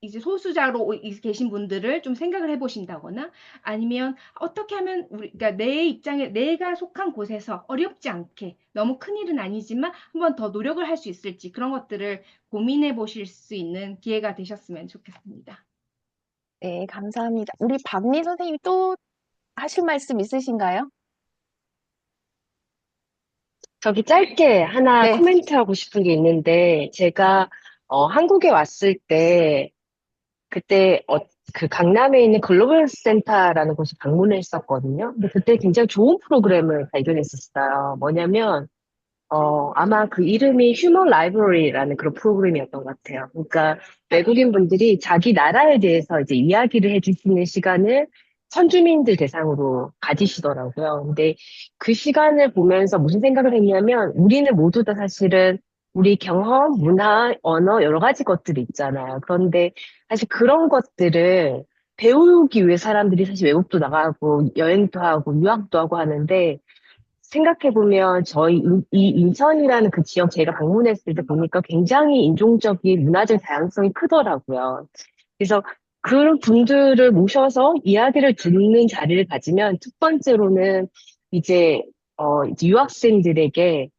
A: 이제 소수자로 계신 분들을 좀 생각을 해보신다거나 아니면 어떻게 하면 그러니까 내 입장에 내가 속한 곳에서 어렵지 않게 너무 큰 일은 아니지만 한 번 더 노력을 할 수 있을지 그런 것들을 고민해 보실 수 있는 기회가 되셨으면 좋겠습니다.
C: 네, 감사합니다. 우리 박미 선생님 또 하실 말씀 있으신가요?
E: 저기 짧게 하나
C: 네.
E: 코멘트하고 싶은 게 있는데, 제가, 한국에 왔을 때, 그때, 그 강남에 있는 글로벌 센터라는 곳을 방문을 했었거든요. 근데 그때 굉장히 좋은 프로그램을 발견했었어요. 뭐냐면, 아마 그 이름이 휴먼 라이브러리라는 그런 프로그램이었던 것 같아요. 그러니까 외국인 분들이 자기 나라에 대해서 이제 이야기를 해주시는 시간을 선주민들 대상으로 가지시더라고요. 근데 그 시간을 보면서 무슨 생각을 했냐면 우리는 모두 다 사실은 우리 경험, 문화, 언어 여러 가지 것들이 있잖아요. 그런데 사실 그런 것들을 배우기 위해 사람들이 사실 외국도 나가고 여행도 하고 유학도 하고 하는데 생각해보면 저희 이 인천이라는 그 지역 제가 방문했을 때 보니까 굉장히 인종적인 문화적 다양성이 크더라고요. 그래서 그런 분들을 모셔서 이야기를 듣는 자리를 가지면 첫 번째로는 이제 이제 유학생들에게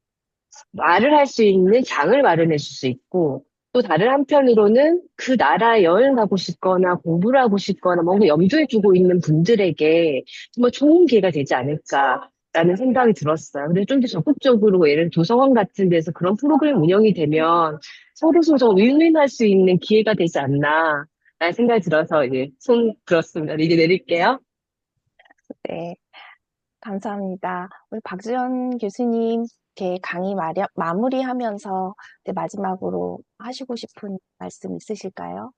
E: 말을 할 수 있는 장을 마련해 줄 수 있고, 또 다른 한편으로는 그 나라에 여행 가고 싶거나 공부를 하고 싶거나 뭔가 염두에 두고 있는 분들에게 정말 좋은 기회가 되지 않을까라는 생각이 들었어요. 근데 좀 더 적극적으로 예를 들어 도서관 같은 데서 그런 프로그램 운영이 되면 서로 윈윈할 수 있는 기회가 되지 않나 라는 생각이 들어서 이제 손 들었습니다. 이제 내릴게요.
C: 네, 감사합니다. 우리 박지연 교수님, 이렇게 강의 마무리하면서 이제 마지막으로 하시고 싶은 말씀 있으실까요?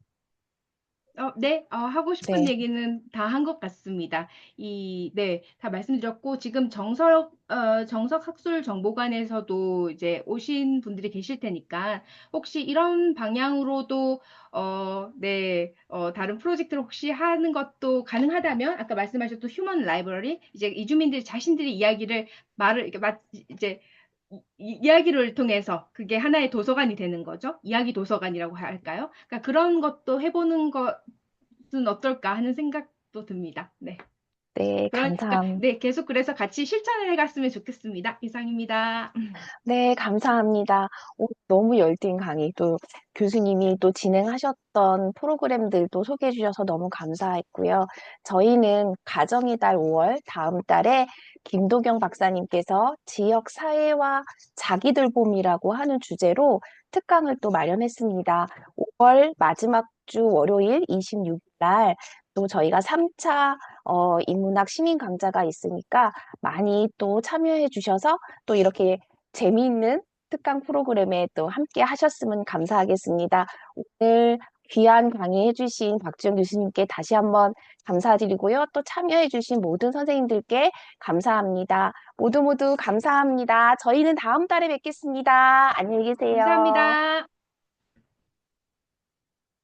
A: 네, 하고 싶은
C: 네,
A: 얘기는 다 한 것 같습니다. 네, 다 말씀드렸고, 지금 정석학술정보관에서도 이제 오신 분들이 계실 테니까, 혹시 이런 방향으로도, 네, 다른 프로젝트를 혹시 하는 것도 가능하다면, 아까 말씀하셨던 휴먼 라이브러리, 이제 이주민들 자신들이 이렇게 이제, 이야기를 통해서 그게 하나의 도서관이 되는 거죠. 이야기 도서관이라고 할까요? 그러니까 그런 것도 해보는 것은 어떨까 하는 생각도 듭니다. 네.
C: 네,
A: 그러니까 네, 계속 그래서 같이 실천을 해갔으면 좋겠습니다. 이상입니다.
C: 네, 감사합니다. 너무 열띤 강의, 또 교수님이 또 진행하셨던 프로그램들도 소개해 주셔서 너무 감사했고요. 저희는 가정의 달 5월 다음 달에 김도경 박사님께서 지역 사회와 자기돌봄이라고 하는 주제로 특강을 또 마련했습니다. 5월 마지막 주 월요일 26일 날 또 저희가 3차 인문학 시민 강좌가 있으니까 많이 또 참여해 주셔서 또 이렇게 재미있는 특강 프로그램에 또 함께 하셨으면 감사하겠습니다. 오늘 귀한 강의해 주신 박지영 교수님께 다시 한번 감사드리고요. 또 참여해 주신 모든 선생님들께 감사합니다. 모두 모두 감사합니다. 저희는 다음 달에 뵙겠습니다. 안녕히 계세요.
A: 감사합니다.